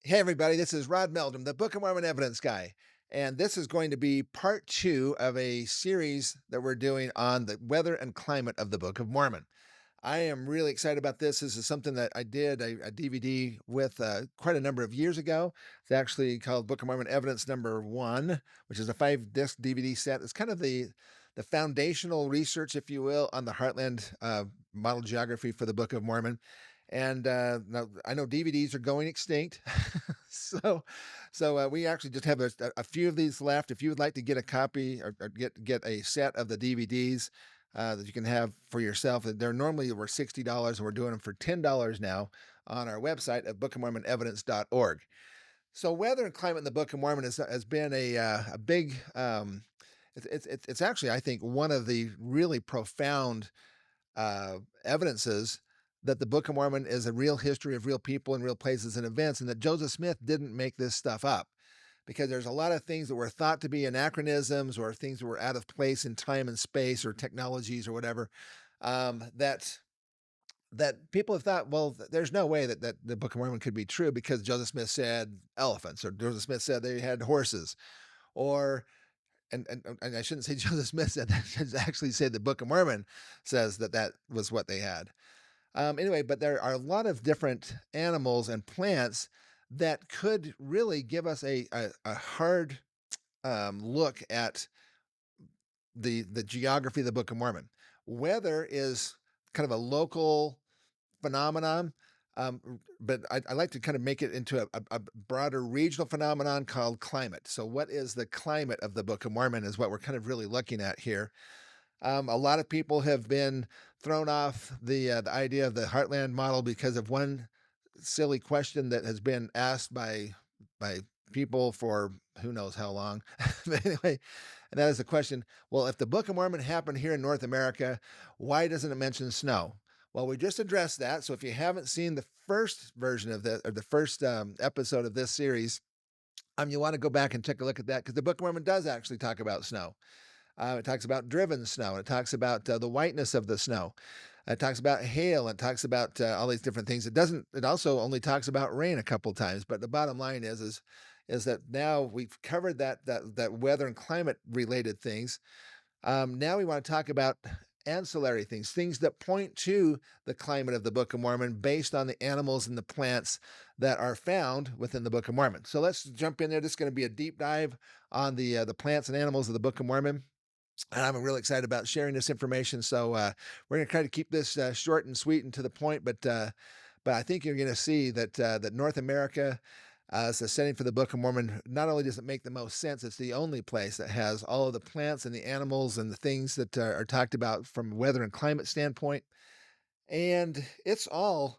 Hey, everybody, this is Rod Meldrum, the Book of Mormon evidence guy. And this is going to be part two of a series that we're doing on the weather and climate of the Book of Mormon. I am really excited about this. This is something that I did a DVD with quite a number of years ago. It's actually called Book of Mormon Evidence Number One, which is a 5 disc DVD set. It's kind of the foundational research, if you will, on the Heartland model geography for the Book of Mormon. And now I know DVDs are going extinct, so we actually just have a few of these left. If you would like to get a copy or get a set of the DVDs that you can have for yourself. They're normally over $60, and we're doing them for $10 now on our website at bookofmormonevidence.org. So, weather and climate in the Book of Mormon has been a big. It's actually, I think, one of the really profound evidences that the Book of Mormon is a real history of real people and real places and events, and that Joseph Smith didn't make this stuff up, because there's a lot of things that were thought to be anachronisms or things that were out of place in time and space or technologies or whatever, that people have thought, well, there's no way that the Book of Mormon could be true because Joseph Smith said elephants, or Joseph Smith said they had horses, or and I shouldn't say Joseph Smith said that. I should actually say the Book of Mormon says that that was what they had. Anyway, but there are a lot of different animals and plants that could really give us a hard look at the geography of the Book of Mormon. Weather is kind of a local phenomenon, but I like to kind of make it into a broader regional phenomenon called climate. So, what is the climate of the Book of Mormon is what we're kind of really looking at here. A lot of people have been thrown off the idea of the Heartland model because of one silly question that has been asked by people for who knows how long. But anyway, and that is the question, well, if the Book of Mormon happened here in North America, why doesn't it mention snow? Well, we just addressed that. So if you haven't seen the first version of this, or the first episode of this series, you want to go back and take a look at that, because the Book of Mormon does actually talk about snow. It talks about driven snow. It talks about the whiteness of the snow. It talks about hail. It talks about all these different things. It doesn't. It also only talks about rain a couple times. But the bottom line is that now we've covered that weather and climate related things. Now we want to talk about ancillary things, things that point to the climate of the Book of Mormon based on the animals and the plants that are found within the Book of Mormon. So let's jump in there. This is going to be a deep dive on the plants and animals of the Book of Mormon, and I'm really excited about sharing this information. So we're going to try to keep this short and sweet and to the point. But I think you're going to see that North America, as a setting for the Book of Mormon, not only does it make the most sense, it's the only place that has all of the plants and the animals and the things that are talked about from a weather and climate standpoint. And it's so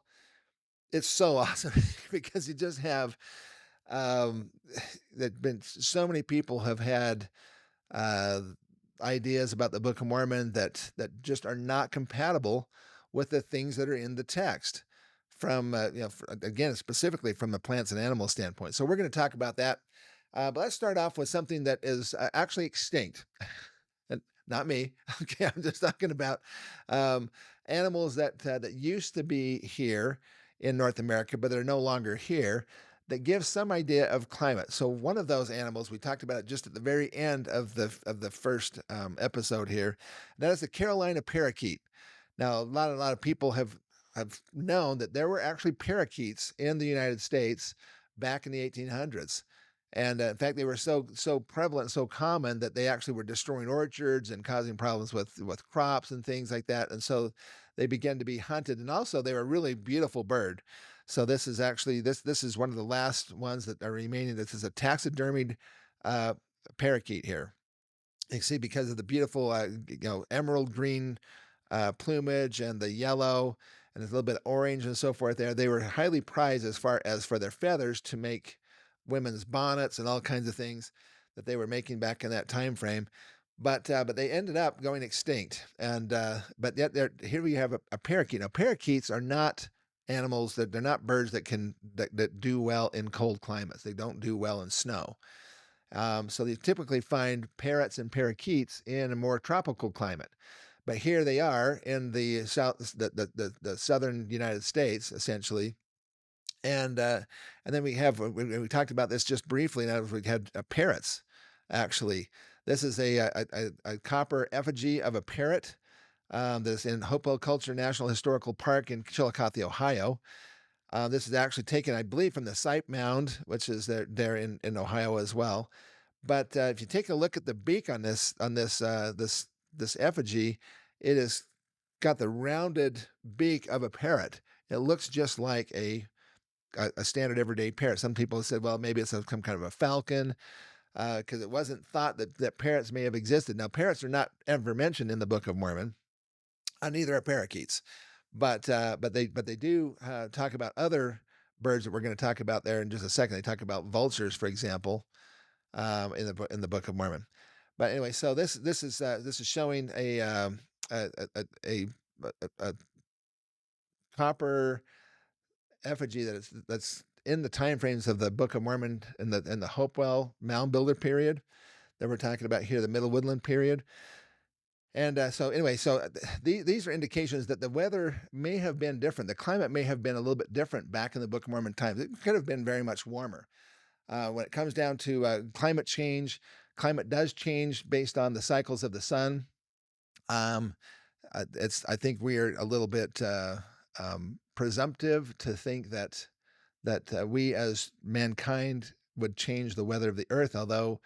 awesome because you just have um, that been so many people have had uh, ideas about the Book of Mormon that just are not compatible with the things that are in the text. From again, specifically from the plants and animal standpoint. So we're going to talk about that. But let's start off with something that is actually extinct. And not me. Okay, I'm just talking about um, animals that used to be here in North America, but they're no longer here, that give some idea of climate. So one of those animals we talked about it just at the very end of the first episode here. That is the Carolina parakeet. Now a lot of people have known that there were actually parakeets in the United States back in the 1800s. And in fact, they were so prevalent, so common that they actually were destroying orchards and causing problems with crops and things like that. And so they began to be hunted. And also, they were a really beautiful bird. So this is actually this is one of the last ones that are remaining. This is a taxidermied uh, parakeet here. You see, because of the beautiful, emerald green plumage and the yellow and there's a little bit of orange and so forth there. They were highly prized as far as for their feathers to make women's bonnets and all kinds of things that they were making back in that time frame. But they ended up going extinct. And but yet here we have a parakeet. Now parakeets are not animals that they're not birds that do well in cold climates. They don't do well in snow. So you typically find parrots and parakeets in a more tropical climate. But here they are in the southern United States, essentially, And uh, and then we talked about this just briefly. Now we had parrots. Actually, this is a copper effigy of a parrot that's in Hopewell Culture National Historical Park in Chillicothe, Ohio. This is actually taken, I believe, from the Sipe Mound, which is there in Ohio as well. But if you take a look at the beak on this effigy, it is got the rounded beak of a parrot. It looks just like a standard everyday parrot. Some people have said, well, maybe it's some kind of a falcon, because it wasn't thought that parrots may have existed. Now, parrots are not ever mentioned in the Book of Mormon, neither are parakeets, but they do talk about other birds that we're going to talk about there in just a second. They talk about vultures, for example, in the Book of Mormon. But anyway, so this is showing a, a copper effigy that's in the time frames of the Book of Mormon in the Hopewell Mound Builder period that we're talking about here, the Middle Woodland period. And so anyway, these are indications that the weather may have been different. The climate may have been a little bit different back in the Book of Mormon times. It could have been very much warmer. When it comes down to climate change, climate does change based on the cycles of the sun. Um, I think we are a little bit presumptive to think that we as mankind would change the weather of the earth, although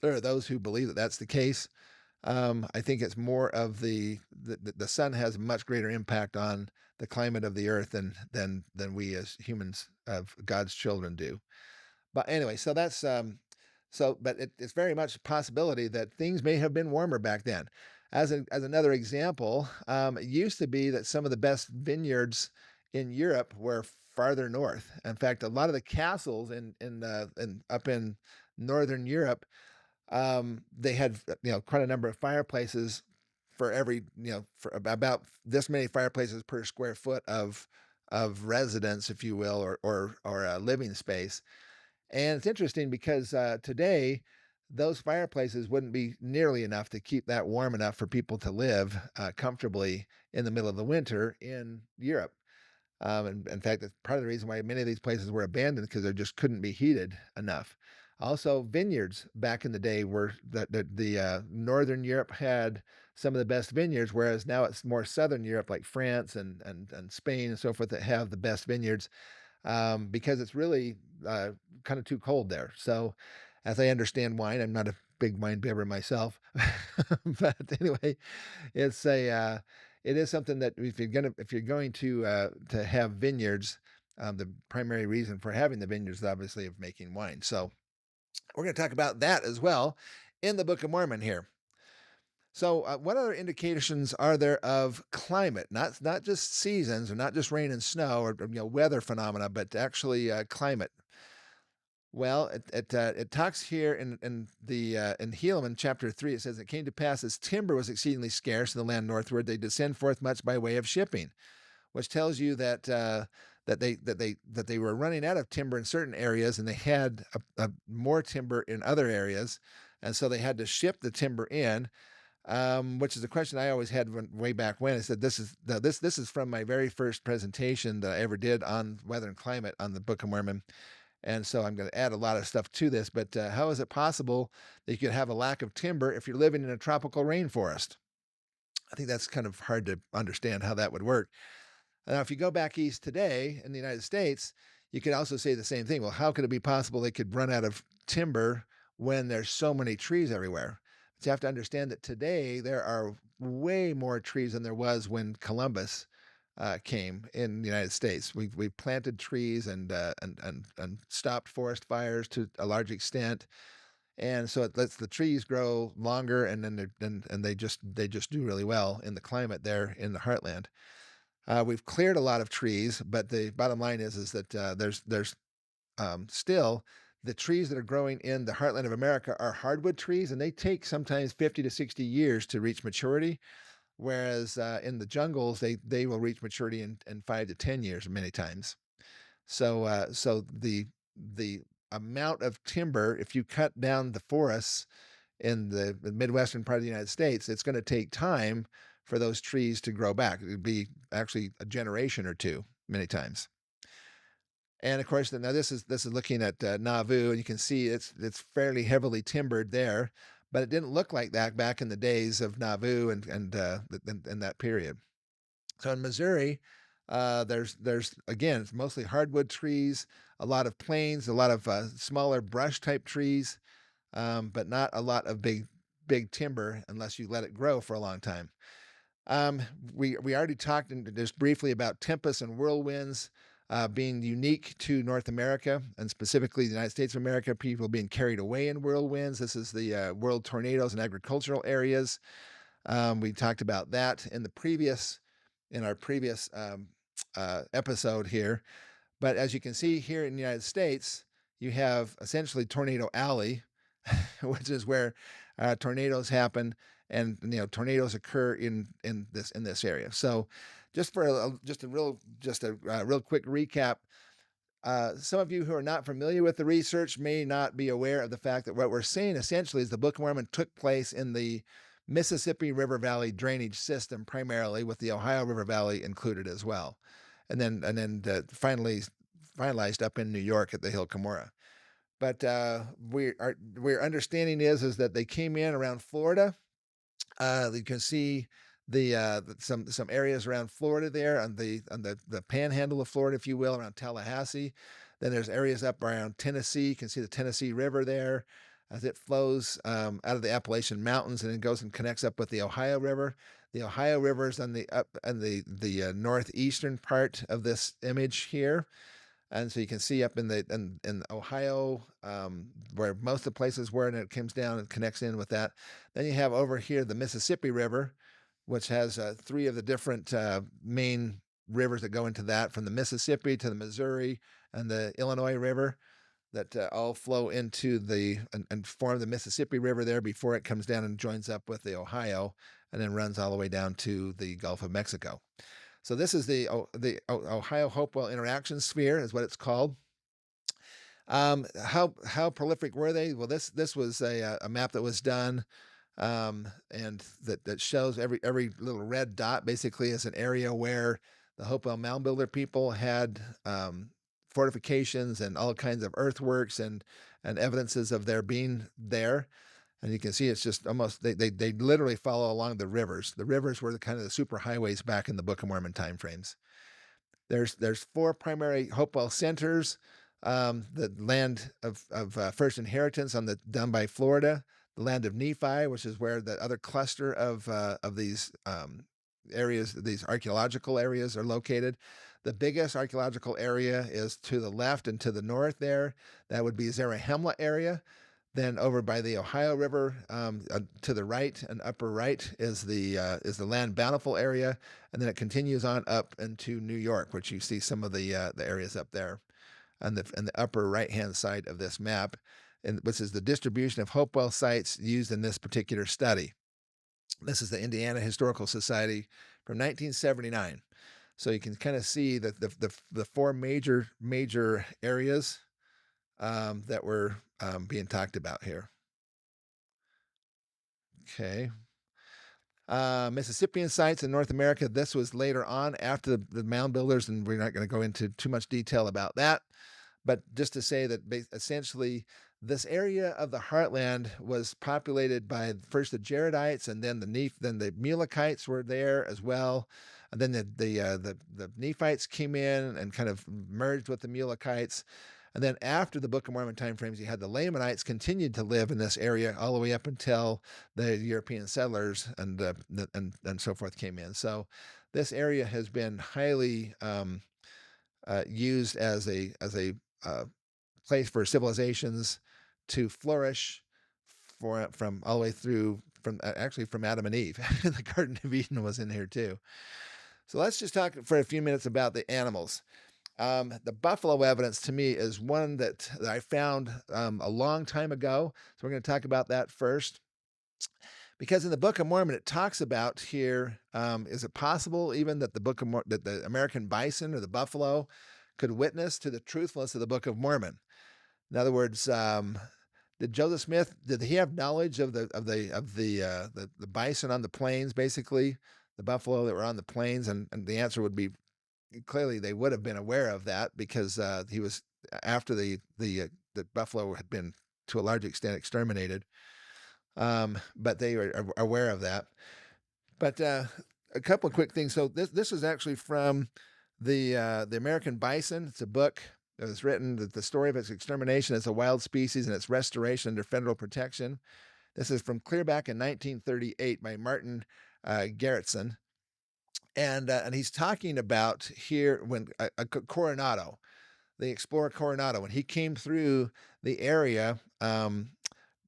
there are those who believe that that's the case. I think it's more of the sun has a much greater impact on the climate of the earth than we as humans of God's children do. But anyway, so it's very much a possibility that things may have been warmer back then. As another example, it used to be that some of the best vineyards in Europe were farther north. In fact, a lot of the castles in up in northern Europe, they had quite a number of fireplaces for about this many fireplaces per square foot of residence, if you will, or living space. And it's interesting because today, those fireplaces wouldn't be nearly enough to keep that warm enough for people to live comfortably in the middle of the winter in Europe. And in fact, that's part of the reason why many of these places were abandoned because they just couldn't be heated enough. Also, vineyards back in the day were that the Northern Europe had some of the best vineyards, whereas now it's more Southern Europe, like France and Spain and so forth, that have the best vineyards because it's really kind of too cold there. So, as I understand wine, I'm not a big wine bibber myself, but anyway, it's a it is something that if you're going to have vineyards, the primary reason for having the vineyards is obviously of making wine. So we're going to talk about that as well in the Book of Mormon here. So, what other indications are there of climate? Not just seasons, or not just rain and snow, or weather phenomena, but actually climate. Well, it talks here in Helaman chapter 3. It says, "It came to pass as timber was exceedingly scarce in the land northward, they did send forth much by way of shipping," which tells you that they were running out of timber in certain areas, and they had more timber in other areas, and so they had to ship the timber in. Which is a question I always had way back when. I said, this is from my very first presentation that I ever did on weather and climate on the Book of Mormon. And so I'm going to add a lot of stuff to this. But how is it possible that you could have a lack of timber if you're living in a tropical rainforest? I think that's kind of hard to understand how that would work. Now, if you go back east today in the United States, you could also say the same thing. Well, how could it be possible they could run out of timber when there's so many trees everywhere? But you have to understand that today there are way more trees than there was when Columbus came in the United States. We planted trees and stopped forest fires to a large extent, and so it lets the trees grow longer, and then they just do really well in the climate there in the heartland. We've cleared a lot of trees, but the bottom line is that there's still the trees that are growing in the heartland of America are hardwood trees, and they take sometimes 50 to 60 years to reach maturity. Whereas in the jungles, they will reach maturity in 5 to 10 years many times. So the amount of timber, if you cut down the forests in the Midwestern part of the United States, it's going to take time for those trees to grow back. It would be actually a generation or two many times. And of course, now this is looking at Nauvoo, and you can see it's fairly heavily timbered there, but it didn't look like that back in the days of Nauvoo and that period. So in Missouri, there's again it's mostly hardwood trees, a lot of plains, a lot of smaller brush type trees, but not a lot of big timber unless you let it grow for a long time. Um, we already talked just briefly about tempests and whirlwinds being unique to North America and specifically the United States of America. People being carried away in whirlwinds. This is the world tornadoes in agricultural areas. We talked about that in our previous episode here. But as you can see here in the United States, you have essentially Tornado Alley, which is where tornadoes happen, and tornadoes occur in this area. So, just for a real quick recap, some of you who are not familiar with the research may not be aware of the fact that what we're saying essentially is the Book of Mormon took place in the Mississippi River Valley drainage system primarily, with the Ohio River Valley included as well, finally finalized up in New York at the Hill Cumorah. But we're understanding is that they came in around Florida. You can see some areas around Florida there on the panhandle of Florida, if you will, around Tallahassee. Then there's areas up around Tennessee. You can see the Tennessee River there as it flows out of the Appalachian Mountains, and it goes and connects up with the Ohio River. The Ohio River is on the northeastern part of this image here. And so you can see up in Ohio, where most of the places were, and it comes down and connects in with that. Then you have over here the Mississippi River, which has three of the different main rivers that go into that, from the Mississippi to the Missouri and the Illinois River, that all flow into and form the Mississippi River there before it comes down and joins up with the Ohio, and then runs all the way down to the Gulf of Mexico. So this is the Ohio Hopewell interaction sphere, is what it's called. How prolific were they? Well, this was a map that was done, and that shows every little red dot basically is an area where the Hopewell Mound Builder people had fortifications and all kinds of earthworks and evidences of their being there. And you can see it's just almost they literally follow along the rivers. The rivers were the kind of the super highways back in the Book of Mormon timeframes. There's four primary Hopewell centers. The land of first inheritance down by Florida, the land of Nephi, which is where the other cluster of these areas, these archaeological areas, are located. The biggest archaeological area is to the left and to the north there. That would be Zarahemla area. Then over by the Ohio River, to the right and upper right is the Land Bountiful area, and then it continues on up into New York, which you see some of the areas up there, on the upper right hand side of this map, and which is the distribution of Hopewell sites used in this particular study. This is the Indiana Historical Society from 1979, so you can kind of see that the four major areas that were being talked about here. Okay. Mississippian sites in North America. This was later on after the mound builders, and we're not going to go into too much detail about that. But just to say that essentially this area of the heartland was populated by first the Jaredites, and then the Mulekites were there as well. And then the Nephites came in and kind of merged with the Mulekites. And then after the Book of Mormon timeframes, you had the Lamanites continued to live in this area all the way up until the European settlers and so forth came in. So this area has been highly used as a place for civilizations to flourish from all the way through from Adam and Eve. The Garden of Eden was in here too. So let's just talk for a few minutes about the animals. The buffalo evidence to me is one that I found a long time ago. So we're going to talk about that first. Because in the Book of Mormon, it talks about here, is it possible even that that the American bison or the buffalo could witness to the truthfulness of the Book of Mormon? In other words, did Joseph Smith, did he have knowledge of the bison on the plains, basically, the buffalo that were on the plains? And the answer would be clearly they would have been aware of that because he was after the buffalo had been to a large extent exterminated. But they were aware of that. But a couple of quick things. So this is actually from the American bison. It's a book that was written the story of its extermination as a wild species and its restoration under federal protection. This is from clear back in 1938 by Martin Gerritsen, and he's talking about here when Coronado, the explorer Coronado, when he came through the area down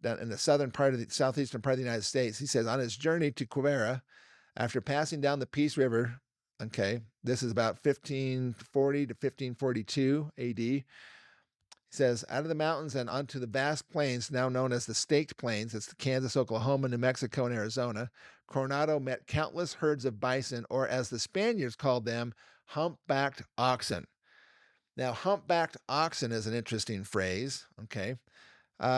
in the southern part of the southeastern part of the United States. He says on his journey to Quivira, after passing down the Peace River, okay, this is about 1540 to 1542 AD. He says, out of the mountains and onto the vast plains now known as the Staked Plains, it's Kansas, Oklahoma, New Mexico, and Arizona, Coronado met countless herds of bison, or as the Spaniards called them, humpbacked oxen. Now, humpbacked oxen is an interesting phrase, okay,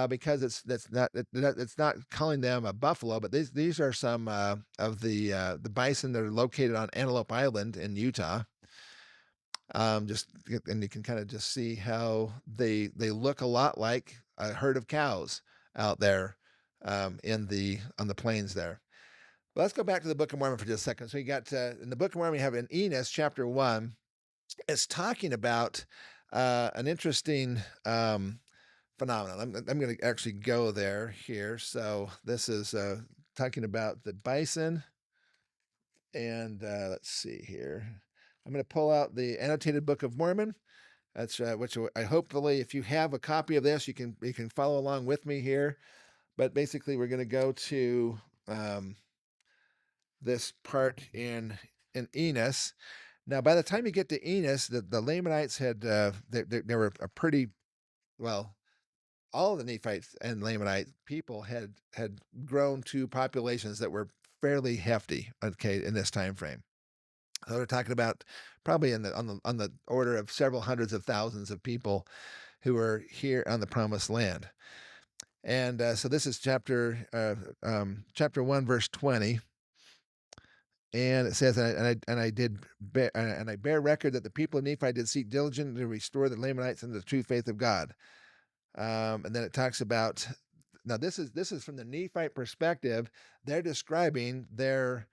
because it's not calling them a buffalo, but these are some of the bison that are located on Antelope Island in Utah. Just and you can kind of just see how they look a lot like a herd of cows out there on the plains there. But let's go back to the Book of Mormon for just a second. So you got in the Book of Mormon, you have in Enos chapter 1. It's talking about an interesting phenomenon. I'm going to actually go there here. So this is talking about the bison, and let's see here. I'm going to pull out the Annotated Book of Mormon. That's which I hopefully, if you have a copy of this, you can follow along with me here. But basically, we're going to go to this part in Enos. Now, by the time you get to Enos, the Lamanites had they were a pretty well. All of the Nephites and Lamanite people had grown to populations that were fairly hefty. Okay, in this time frame. So they're talking about probably on the order of several hundreds of thousands of people who are here on the Promised Land. And so this is chapter 1, verse 20. And it says, and I bear record that the people of Nephi did seek diligently to restore the Lamanites into the true faith of God. And then it talks about now this is from the Nephite perspective. They're describing their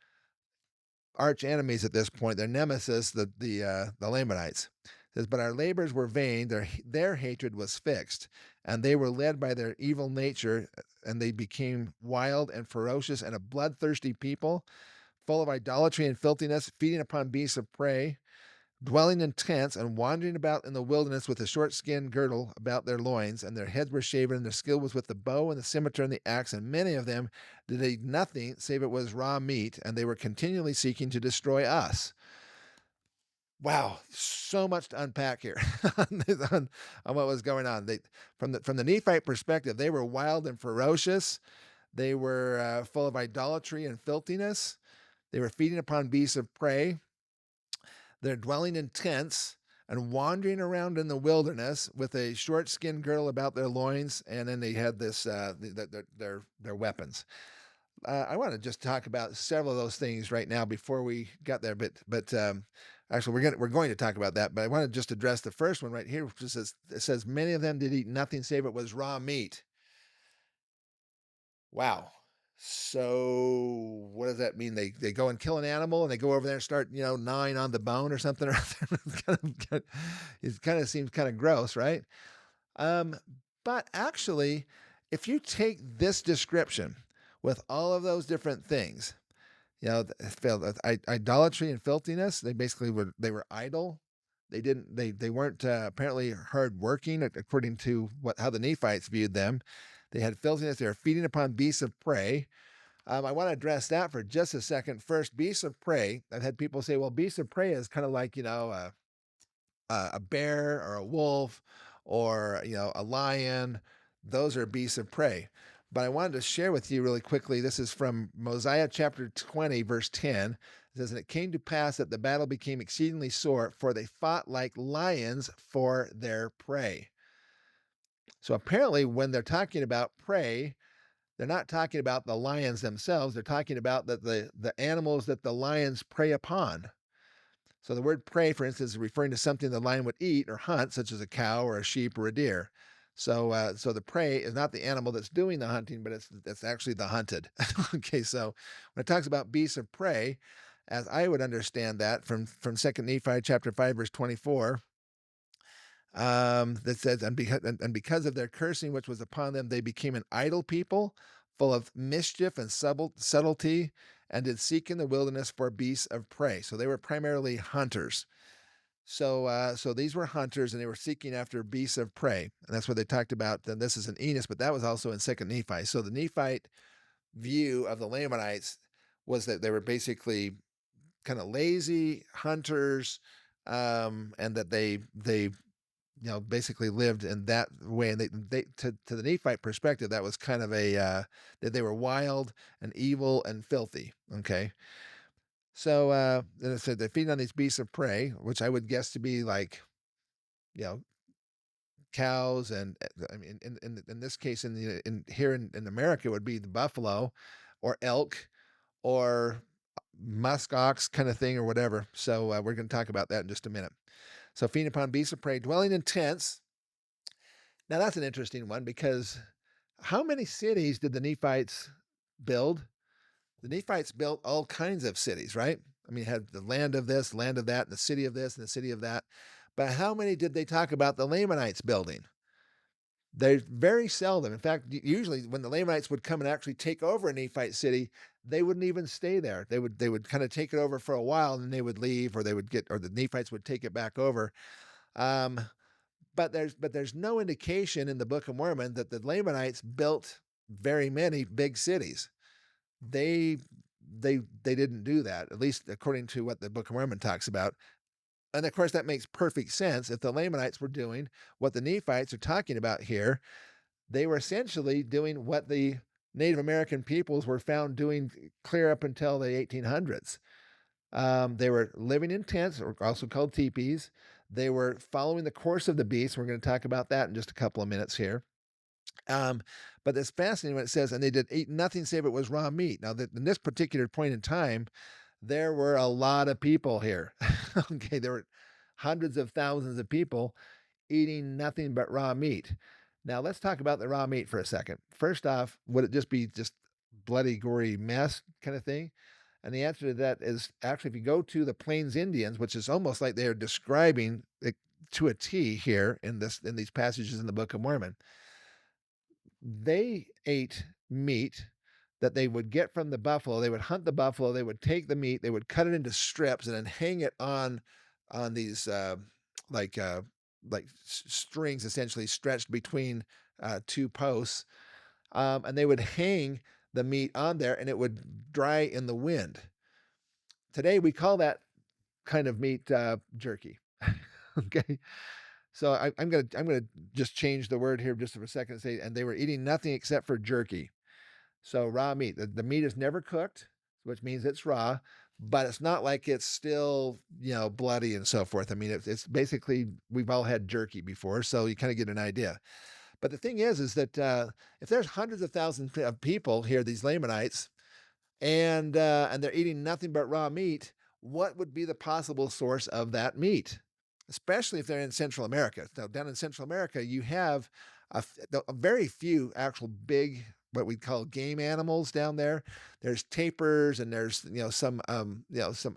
arch enemies at this point, their nemesis, the Lamanites. It says, but our labors were vain; their hatred was fixed, and they were led by their evil nature, and they became wild and ferocious and a bloodthirsty people, full of idolatry and filthiness, feeding upon beasts of prey, dwelling in tents and wandering about in the wilderness with a short skin girdle about their loins, and their heads were shaven, and their skill was with the bow and the scimitar and the axe, and many of them did eat nothing save it was raw meat, and they were continually seeking to destroy us. Wow, so much to unpack here on what was going on. From the Nephite perspective, they were wild and ferocious. They were full of idolatry and filthiness. They were feeding upon beasts of prey. They're dwelling in tents and wandering around in the wilderness with a short skin girdle about their loins, and then they had this their weapons. I want to just talk about several of those things right now before we got there, but actually we're going to talk about that. But I want to just address the first one right here, which it says many of them did eat nothing save it was raw meat. Wow. So what does that mean? They go and kill an animal and they go over there and start, gnawing on the bone or something. It kind of seems kind of gross, right? Um, but actually, if you take this description with all of those different things, idolatry and filthiness, they were idle. They weren't apparently hard working according to how the Nephites viewed them. They had filthiness. They were feeding upon beasts of prey. I want to address that for just a second. First, beasts of prey. I've had people say, well, beasts of prey is kind of like, a bear or a wolf or, a lion. Those are beasts of prey. But I wanted to share with you really quickly. This is from Mosiah chapter 20, verse 10. It says, and it came to pass that the battle became exceedingly sore, for they fought like lions for their prey. So apparently, when they're talking about prey, they're not talking about the lions themselves. They're talking about the animals that the lions prey upon. So the word prey, for instance, is referring to something the lion would eat or hunt, such as a cow or a sheep or a deer. So the prey is not the animal that's doing the hunting, but it's actually the hunted. Okay, so when it talks about beasts of prey, as I would understand that from Second Nephi chapter 5 verse 24, that says, and because of their cursing which was upon them, they became an idle people, full of mischief and subtlety, and did seek in the wilderness for beasts of prey. So they were primarily hunters. So these were hunters, and they were seeking after beasts of prey, and that's what they talked about. Then this is in Enos, but that was also in Second Nephi. So the Nephite view of the Lamanites was that they were basically kind of lazy hunters, and that they basically lived in that way. And they to the Nephite perspective, that was kind of a that they were wild and evil and filthy. Okay, so then it said they feed on these beasts of prey, which I would guess to be like you know cows, and I mean in this case in here in America it would be the buffalo, or elk, or musk ox kind of thing or whatever. So we're going to talk about that in just a minute. So feeding upon beasts of prey, dwelling in tents. Now that's an interesting one because how many cities did the Nephites build? The Nephites built all kinds of cities, right? I mean, had the land of this, land of that, and the city of this, and the city of that. But how many did they talk about the Lamanites building? They very seldom. In fact, usually when the Lamanites would come and actually take over a Nephite city, they wouldn't even stay there. They would kind of take it over for a while, and then they would leave, or the Nephites would take it back over. Um, but there's no indication in the Book of Mormon that the Lamanites built very many big cities. They they didn't do that, at least according to what the Book of Mormon talks about. And of course, that makes perfect sense. If the Lamanites were doing what the Nephites are talking about here, they were essentially doing what the Native American peoples were found doing clear up until the 1800s. They were living in tents, or also called teepees. They were following the course of the beast. We're going to talk about that in just a couple of minutes here. Um, but it's fascinating when it says, and they did eat nothing save it was raw meat. Now, in this particular point in time, there were a lot of people here. Okay, there were hundreds of thousands of people eating nothing but raw meat. Now, let's talk about the raw meat for a second. First off, would it just be just bloody, gory mess kind of thing? And the answer to that is actually, if you go to the Plains Indians, which is almost like they're describing it to a T here in these passages in the Book of Mormon, they ate meat that they would get from the buffalo. They would hunt the buffalo. They would take the meat. They would cut it into strips and then hang it on these like uh, strings, essentially stretched between two posts, and they would hang the meat on there, and it would dry in the wind. Today we call that kind of meat jerky. Okay, so I'm gonna just change the word here just for a second and say, and they were eating nothing except for jerky. So raw meat. The meat is never cooked, which means it's raw, but it's not like it's still, bloody and so forth. I mean, it's basically, we've all had jerky before, so you kind of get an idea. But the thing is that if there's hundreds of thousands of people here, these Lamanites, and they're eating nothing but raw meat, what would be the possible source of that meat? Especially if they're in Central America. Now, down in Central America, you have a very few actual big, what we call game animals down there. There's tapirs, and there's some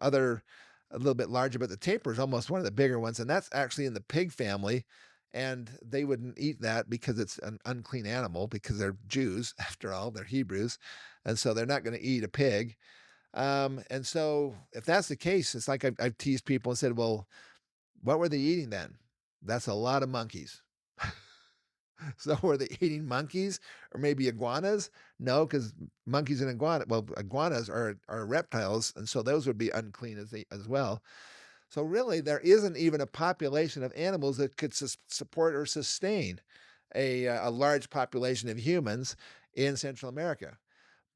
other a little bit larger, but the tapir is almost one of the bigger ones, and that's actually in the pig family. And they wouldn't eat that because it's an unclean animal, because they're Jews after all, they're Hebrews, and so they're not going to eat a pig. And so if that's the case, it's like I've teased people and said, well, what were they eating then? That's a lot of monkeys. So were they eating monkeys or maybe iguanas? No, because monkeys and iguanas are reptiles, and so those would be unclean as well. So really, there isn't even a population of animals that could support or sustain a large population of humans in Central America.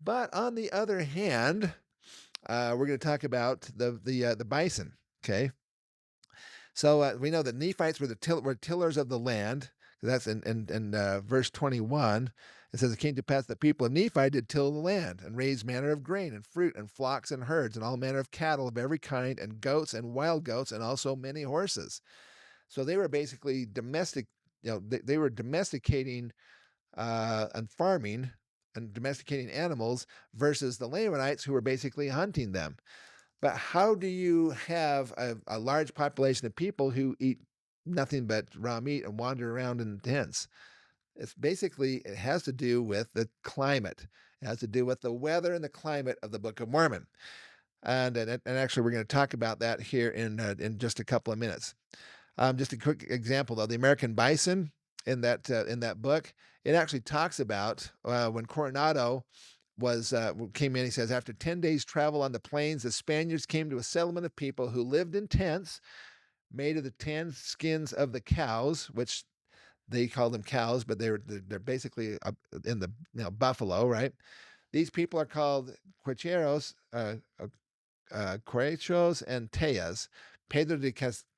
But on the other hand, we're going to talk about the bison. Okay, so we know that Nephites were were tillers of the land. That's in verse 21. It says, "It came to pass that the people of Nephi did till the land, and raised manner of grain, and fruit, and flocks, and herds, and all manner of cattle of every kind, and goats, and wild goats, and also many horses." So they were basically they were domesticating and farming and domesticating animals versus the Lamanites who were basically hunting them. But how do you have a large population of people who eat nothing but raw meat and wander around in tents? It has to do with the climate. It has to do with the weather and the climate of the Book of Mormon. And actually, we're going to talk about that here in just a couple of minutes. Just a quick example, though, the American bison in that book, it actually talks about when Coronado came in. He says, after 10 days' travel on the plains, the Spaniards came to a settlement of people who lived in tents made of the tanned skins of the cows, which they call them cows, but they're basically in the buffalo, right? These people are called Quecheros, Quechos and Teas. Pedro de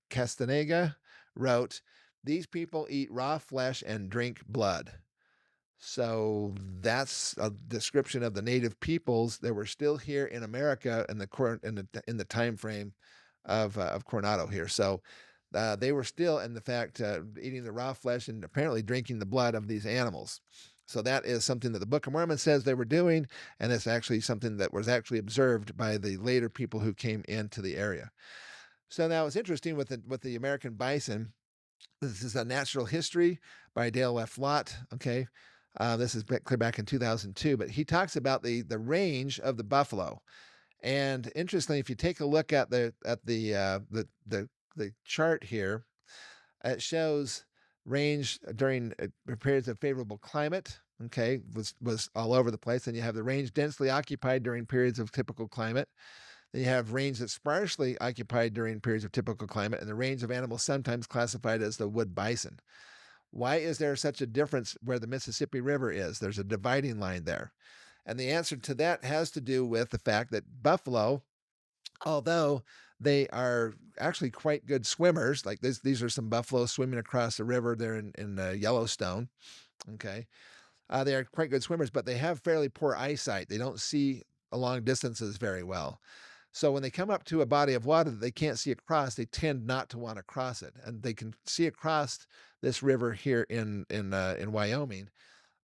Castaneda wrote, "These people eat raw flesh and drink blood." So that's a description of the native peoples that were still here in America in the time frame of Coronado here. So they were still, in the fact, eating the raw flesh and apparently drinking the blood of these animals. So that is something that the Book of Mormon says they were doing, and it's actually something that was actually observed by the later people who came into the area. So now it's interesting with the American bison. This is a Natural History by Dale F. Lott. Okay, this is clear back in 2002, but he talks about the range of the buffalo. And interestingly, if you take a look at the chart here, it shows range during periods of favorable climate. Okay, was all over the place. And you have the range densely occupied during periods of typical climate. Then you have range that's sparsely occupied during periods of typical climate, and the range of animals sometimes classified as the wood bison. Why is there such a difference where the Mississippi River is? There's a dividing line there. And the answer to that has to do with the fact that buffalo, although they are actually quite good swimmers, like these are some buffalo swimming across the river there in Yellowstone. Okay. They are quite good swimmers, but they have fairly poor eyesight. They don't see long distances very well. So when they come up to a body of water that they can't see across, they tend not to want to cross it, and they can see across this river here in Wyoming,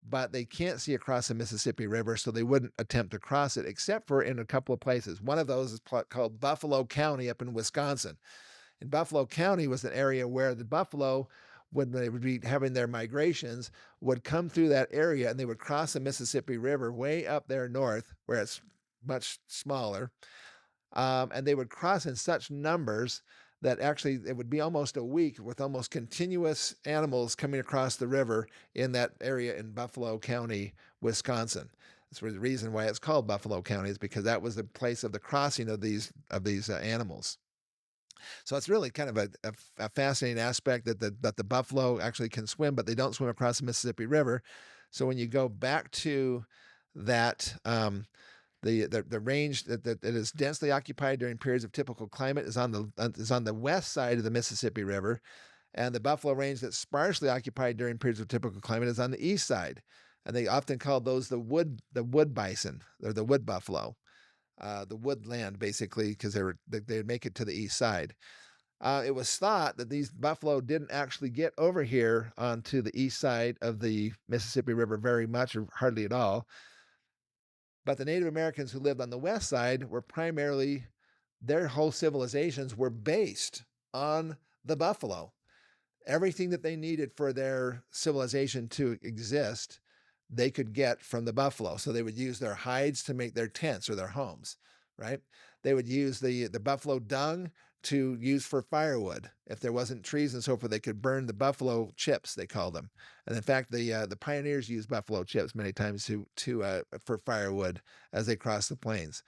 but they can't see across the Mississippi River, so they wouldn't attempt to cross it, except for in a couple of places. One of those is called Buffalo County up in Wisconsin. And Buffalo County was an area where the buffalo, when they would be having their migrations, would come through that area and they would cross the Mississippi River way up there north, where it's much smaller. And they would cross in such numbers that actually it would be almost a week with almost continuous animals coming across the river in that area in Buffalo County, Wisconsin. That's the reason why it's called Buffalo County, is because that was the place of the crossing of these animals. So it's really kind of a fascinating aspect that the buffalo actually can swim, but they don't swim across the Mississippi River. So when you go back to that, the range that is densely occupied during periods of typical climate is on the west side of the Mississippi River, and the buffalo range that's sparsely occupied during periods of typical climate is on the east side. And they often call those the wood bison, or the wood buffalo, the woodland, basically, because they'd make it to the east side. It was thought that these buffalo didn't actually get over here onto the east side of the Mississippi River very much, or hardly at all. But the Native Americans who lived on the west side were primarily, their whole civilizations were based on the buffalo. Everything that they needed for their civilization to exist, they could get from the buffalo. So they would use their hides to make their tents or their homes, right? They would use the buffalo dung to use for firewood. If there wasn't trees and so forth, they could burn the buffalo chips, they call them. And in fact, the pioneers used buffalo chips many times for firewood as they crossed the plains.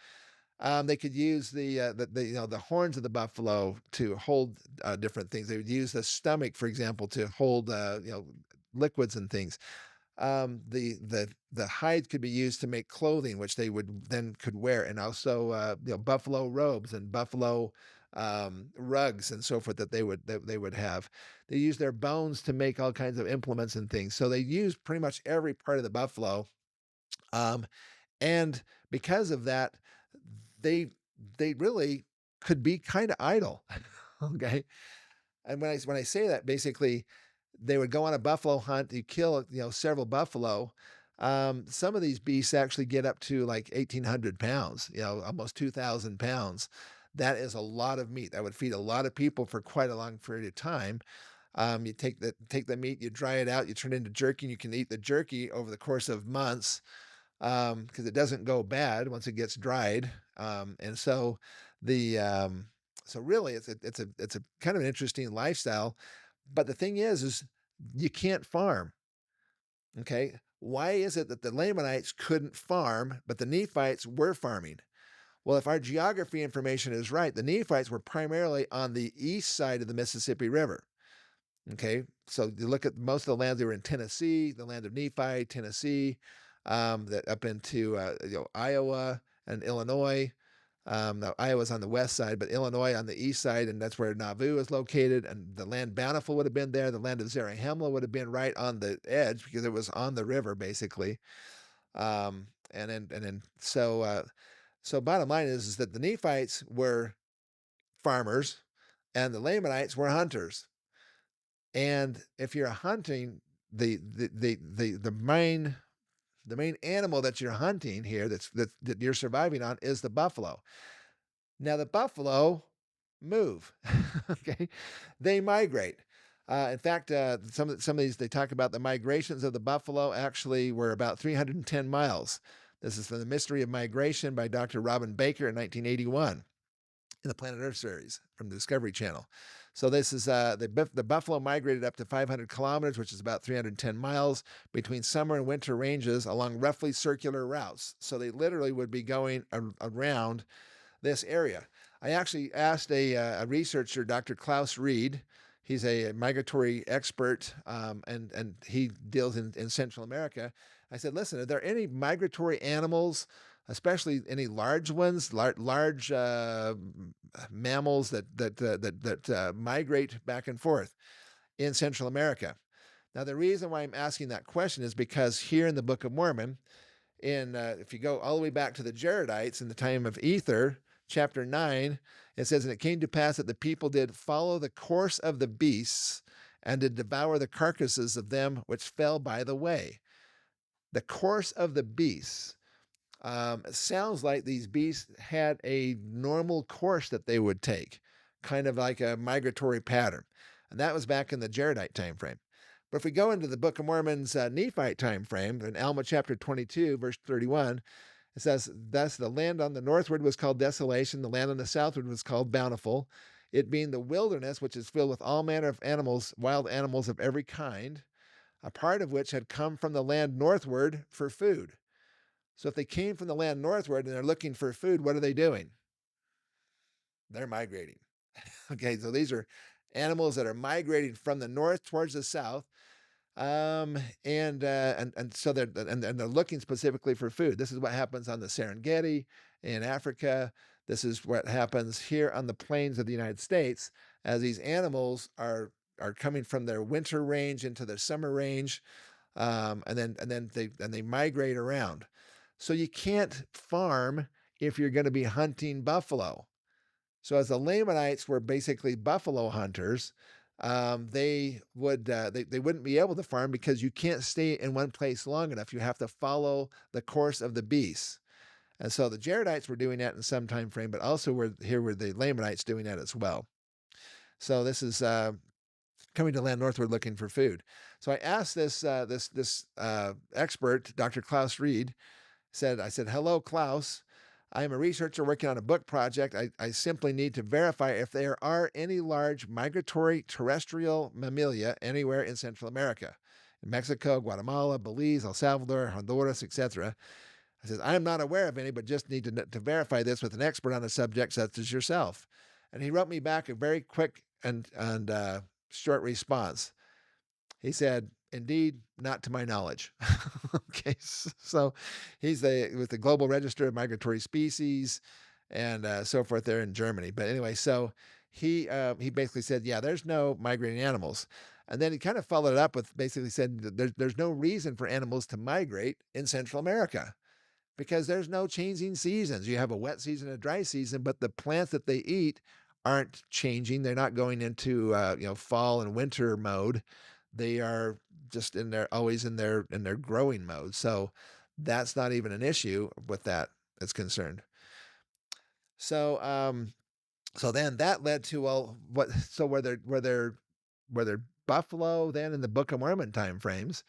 They could use the horns of the buffalo to hold different things. They would use the stomach, for example, to hold liquids and things. The hide could be used to make clothing, which they would then could wear, and also buffalo robes and buffalo rugs and so forth that they would have. They use their bones to make all kinds of implements and things. So they use pretty much every part of the buffalo. Um, and because of that, they they really could be kind of idle. Okay. And when I say that, basically, they would go on a buffalo hunt. You kill, several buffalo. Some of these beasts actually get up to like 1,800 pounds, almost 2,000 pounds. That is a lot of meat. That would feed a lot of people for quite a long period of time. You take the meat, you dry it out, you turn it into jerky, and you can eat the jerky over the course of months because it doesn't go bad once it gets dried. And so the so really it's a kind of an interesting lifestyle. But the thing is you can't farm. Okay. Why is it that the Lamanites couldn't farm, but the Nephites were farming? Well, if our geography information is right, the Nephites were primarily on the east side of the Mississippi River. Okay, so you look at most of the lands, they were in Tennessee, the land of Nephi, Tennessee, that up into Iowa and Illinois. Now Iowa's on the west side, but Illinois on the east side, and that's where Nauvoo is located. And the land Bountiful would have been there. The land of Zarahemla would have been right on the edge because it was on the river, basically. So bottom line is that the Nephites were farmers, and the Lamanites were hunters. And if you're hunting, the main animal that you're hunting here that you're surviving on is the buffalo. Now the buffalo move. Okay, they migrate. In fact, some of these they talk about the migrations of the buffalo actually were about 310 miles. This is from the Mystery of Migration by Dr. Robin Baker in 1981 in the Planet Earth series from the Discovery Channel. So this is the buffalo migrated up to 500 kilometers, which is about 310 miles, between summer and winter ranges along roughly circular routes. So they literally would be going around this area. I actually asked a researcher, Dr. Klaus Reed. He's a migratory expert, and he deals in Central America. I said, listen, are there any migratory animals, especially any large ones, large mammals that migrate back and forth in Central America? Now, the reason why I'm asking that question is because here in the Book of Mormon, if you go all the way back to the Jaredites in the time of Ether, chapter 9, it says, and it came to pass that the people did follow the course of the beasts and did devour the carcasses of them which fell by the way. The course of the beasts. It sounds like these beasts had a normal course that they would take, kind of like a migratory pattern. And that was back in the Jaredite time frame. But if we go into the Book of Mormon's Nephite time frame, in Alma chapter 22, verse 31, it says, thus the land on the northward was called Desolation, the land on the southward was called Bountiful, it being the wilderness which is filled with all manner of animals, wild animals of every kind, a part of which had come from the land northward for food. So if they came from the land northward and they're looking for food, what are they doing? They're migrating. Okay, so these are animals that are migrating from the north towards the south. And so they're looking specifically for food. This is what happens on the Serengeti in Africa. This is what happens here on the plains of the United States as these animals are coming from their winter range into their summer range, and then they migrate around. So you can't farm if you're going to be hunting buffalo. So as the Lamanites were basically buffalo hunters, they wouldn't be able to farm because you can't stay in one place long enough. You have to follow the course of the beasts. And so the Jaredites were doing that in some time frame, but also here were the Lamanites doing that as well. So this is coming to land northward looking for food. So I asked this expert, Dr. Klaus Reed, I said, hello, Klaus. I am a researcher working on a book project. I simply need to verify if there are any large migratory terrestrial mammalia anywhere in Central America, in Mexico, Guatemala, Belize, El Salvador, Honduras, etc. I says, I am not aware of any, but just need to verify this with an expert on the subject such as yourself. And he wrote me back a very quick and short response. He said, indeed, not to my knowledge. Okay, so he's with the Global Register of Migratory Species, and so forth there in Germany. But anyway, so he basically said, yeah, there's no migrating animals. And then he kind of followed it up with basically said that there's no reason for animals to migrate in Central America because there's no changing seasons. You have a wet season and a dry season, but the plants that they eat aren't changing. They're not going into fall and winter mode. They are just in their always in their growing mode. So that's not even an issue with that is concerned. So so then that led to well what so were there buffalo then in the Book of Mormon time frames?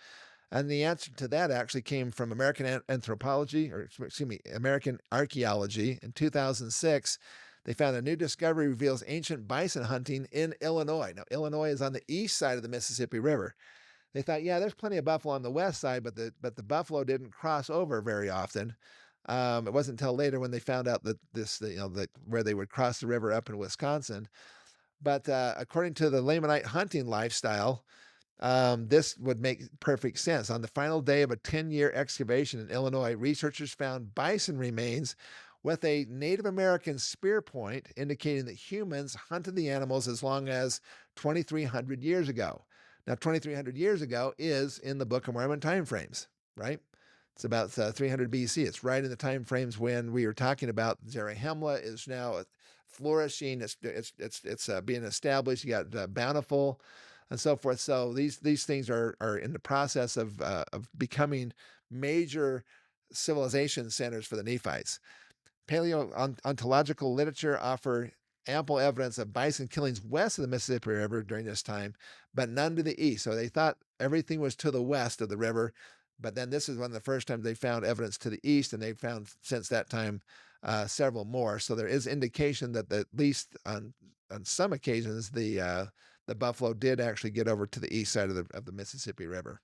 And the answer to that actually came from American anthropology, or excuse me, American archaeology. In 2006, they found a new discovery reveals ancient bison hunting in Illinois. Now, Illinois is on the east side of the Mississippi River. They thought, yeah, there's plenty of buffalo on the west side, but the buffalo didn't cross over very often. It wasn't until later when they found out that that where they would cross the river up in Wisconsin. But according to the Lamanite hunting lifestyle, this would make perfect sense. On the final day of a 10-year excavation in Illinois, researchers found bison remains with a Native American spear point, indicating that humans hunted the animals as long as 2,300 years ago. Now, 2,300 years ago is in the Book of Mormon time frames, right? It's about 300 BC. It's right in the time frames when we were talking about Zarahemla is now flourishing. It's being established. You got Bountiful and so forth. So these things are in the process of becoming major civilization centers for the Nephites. Paleontological literature offer ample evidence of bison killings west of the Mississippi River during this time, but none to the east. So they thought everything was to the west of the river, but then this is one of the first times they found evidence to the east, and they've found since that time several more. So there is indication that at least on some occasions the buffalo did actually get over to the east side of the Mississippi River.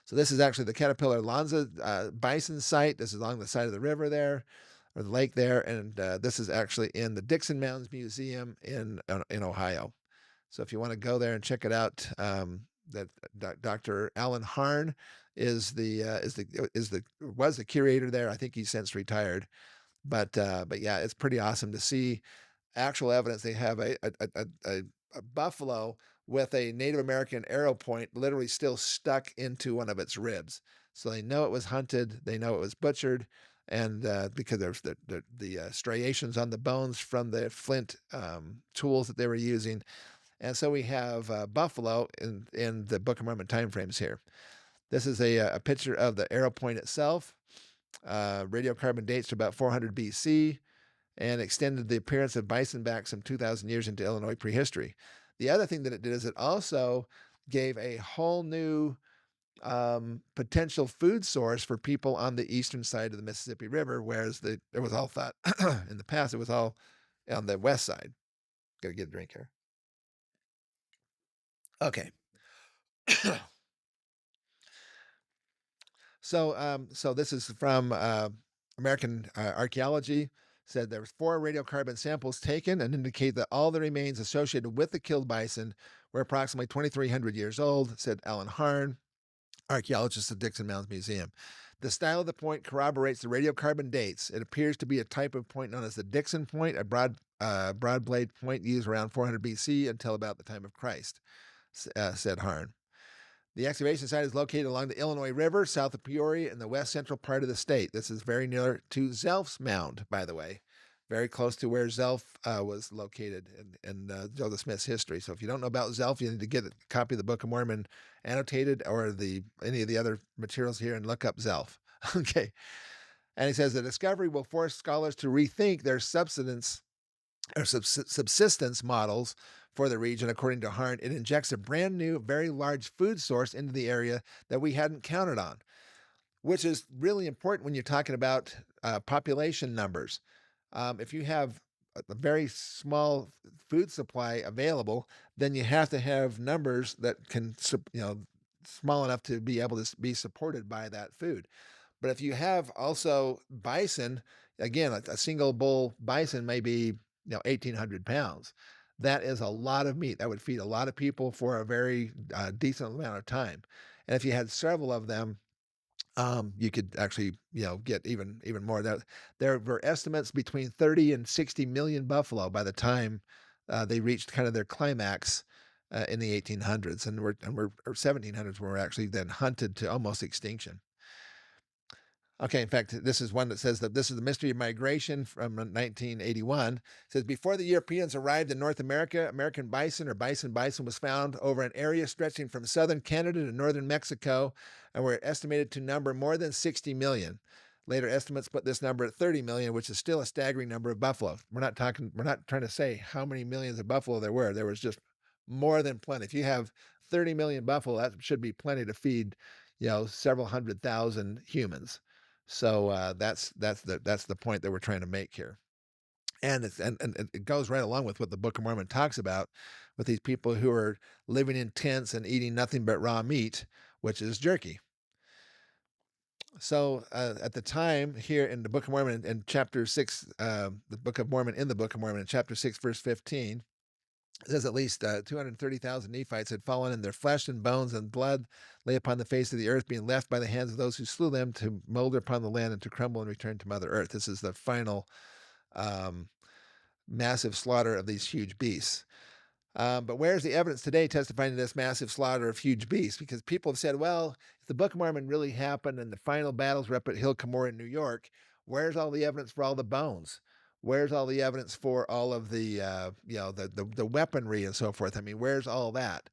So this is actually the Caterpillar Lanza bison site. This is along the side of the river there, or the lake there, and this is actually in the Dixon Mounds Museum in Ohio. So if you want to go there and check it out, that Dr. Alan Harn was the curator there. I think he's since retired, but yeah, it's pretty awesome to see actual evidence. They have a buffalo with a Native American arrow point literally still stuck into one of its ribs. So they know it was hunted, they know it was butchered, and because there's the striations on the bones from the flint tools that they were using. And so we have buffalo in the Book of Mormon timeframes here. This is a picture of the arrow point itself. Radiocarbon dates to about 400 BC and extended the appearance of bison back some 2,000 years into Illinois prehistory. The other thing that it did is it also gave a whole new potential food source for people on the eastern side of the Mississippi River, whereas it was all thought in the past it was all on the west side. Got to get a drink here. Okay. So this is from American archaeology. Said there was 4 radiocarbon samples taken and indicate that all the remains associated with the killed bison were approximately 2,300 years old, said Alan Harn, archaeologist at Dixon Mounds Museum. The style of the point corroborates the radiocarbon dates. It appears to be a type of point known as the Dixon point, a broad blade point used around 400 BC until about the time of Christ, said Harn. The excavation site is located along the Illinois River, south of Peoria, in the west central part of the state. This is very near to Zelph's Mound, by the way, very close to where Zelph was located in Joseph Smith's history. So if you don't know about Zelph, you need to get a copy of the Book of Mormon annotated or any of the other materials here and look up Zelph. Okay. And he says the discovery will force scholars to rethink their subsistence models for the region. According to Harn, it injects a brand new, very large food source into the area that we hadn't counted on, which is really important when you're talking about population numbers. If you have a very small food supply available, then you have to have numbers that can, small enough to be able to be supported by that food. But if you have also bison, again, a single bull bison may be 1,800 pounds. That is a lot of meat. That would feed a lot of people for a very decent amount of time. And if you had several of them, You could actually, get even more. There were estimates between 30 and 60 million buffalo by the time they reached kind of their climax in the 1800s, and we're or 1700s, were actually then hunted to almost extinction. Okay, in fact, this is one that says that this is the mystery of migration from 1981. It says before the Europeans arrived in North America, American bison was found over an area stretching from southern Canada to northern Mexico and were estimated to number more than 60 million. Later estimates put this number at 30 million, which is still a staggering number of buffalo. We're not trying to say how many millions of buffalo there were. There was just more than plenty. If you have 30 million buffalo, that should be plenty to feed, several hundred thousand humans. So that's the point that we're trying to make here. And it goes right along with what the Book of Mormon talks about with these people who are living in tents and eating nothing but raw meat, which is jerky. So at the time here in the Book of Mormon in chapter 6, the Book of Mormon in the Book of Mormon in chapter 6 verse 15, it says at least 230,000 Nephites had fallen, and their flesh and bones and blood lay upon the face of the earth, being left by the hands of those who slew them to molder upon the land and to crumble and return to Mother Earth. This is the final um, massive slaughter of these huge beasts. But where's the evidence today testifying to this massive slaughter of huge beasts? Because people have said, well, if the Book of Mormon really happened and the final battles were up at Hill Cumorah in New York, where's all the evidence for all the bones? Where's all the evidence for all of the, the weaponry and so forth? I mean, where's all that?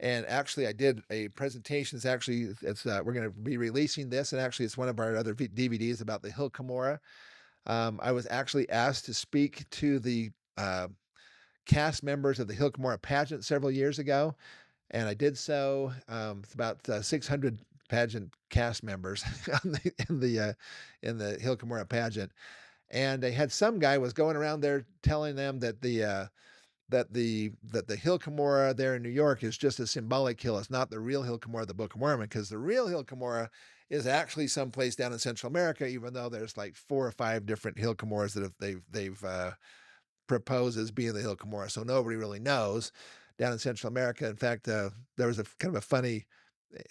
And actually, I did a presentation. We're going to be releasing this, and actually, it's one of our other DVDs about the Hill Cumorah. I was actually asked to speak to the cast members of the Hill Cumorah pageant several years ago, and I did so. It's about 600 pageant cast members in the Hill Cumorah pageant, and they had some guy was going around there telling them that the Hill Cumorah there in New York is just a symbolic hill. It's not the real Hill Cumorah of the Book of Mormon, because the real Hill Cumorah is actually someplace down in Central America, even though there's like 4 or 5 different Hill Cumorahs that they've proposed as being the Hill Cumorah. So nobody really knows down in Central America. In fact, there was a kind of a funny,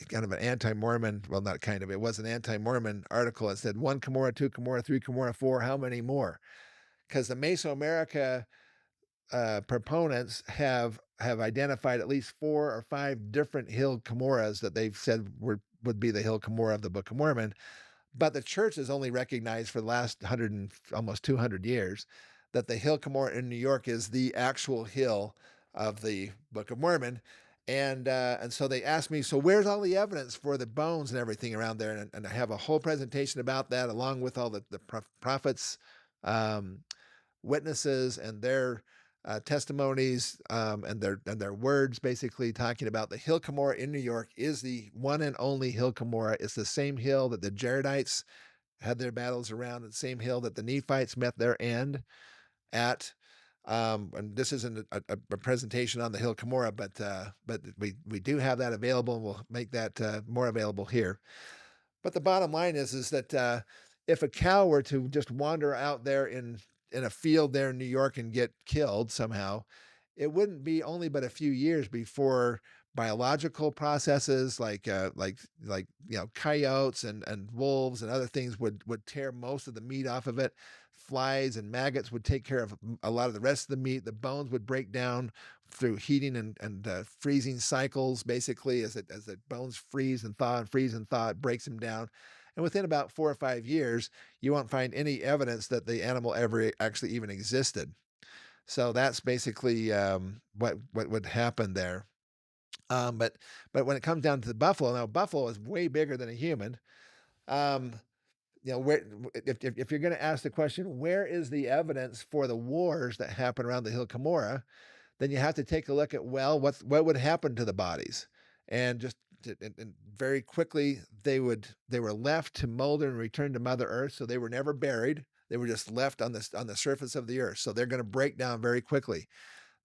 kind of an anti-Mormon, well, not kind of, it was an anti-Mormon article that said 1 Cumorah, 2 Cumorah, 3 Cumorah, 4, how many more? Because the Mesoamerica proponents have identified at least 4 or 5 different Hill Cumorahs that they've said would be the Hill Cumorah of the Book of Mormon. But the church has only recognized for the last 100 and almost 200 years that the Hill Cumorah in New York is the actual hill of the Book of Mormon. And so they asked me, so where's all the evidence for the bones and everything around there? And I have a whole presentation about that, along with all the prophets, um, witnesses, and their testimonies, and their words, basically talking about the Hill Cumorah in New York is the one and only Hill Cumorah. It's the same hill that the Jaredites had their battles around, the same hill that the Nephites met their end at. And this isn't a presentation on the Hill Cumorah, but we do have that available, and we'll make that more available here. But the bottom line is that if a cow were to just wander out there in a field there in New York and get killed somehow, it wouldn't be only but a few years before biological processes like coyotes and wolves and other things would tear most of the meat off of it. Flies and maggots would take care of a lot of the rest of the meat. The bones would break down through heating and freezing cycles, basically, as the bones freeze and thaw and freeze and thaw, it breaks them down. And within about 4 or 5 years, you won't find any evidence that the animal ever actually even existed. So that's basically what would happen there. But when it comes down to the buffalo, now buffalo is way bigger than a human. Um, where if you're going to ask the question, where is the evidence for the wars that happen around the Hill Cumorah? Then you have to take a look at, well, what would happen to the bodies, and just and very quickly they were left to molder and return to Mother Earth. So they were never buried. They were just left on the surface of the earth. So they're going to break down very quickly.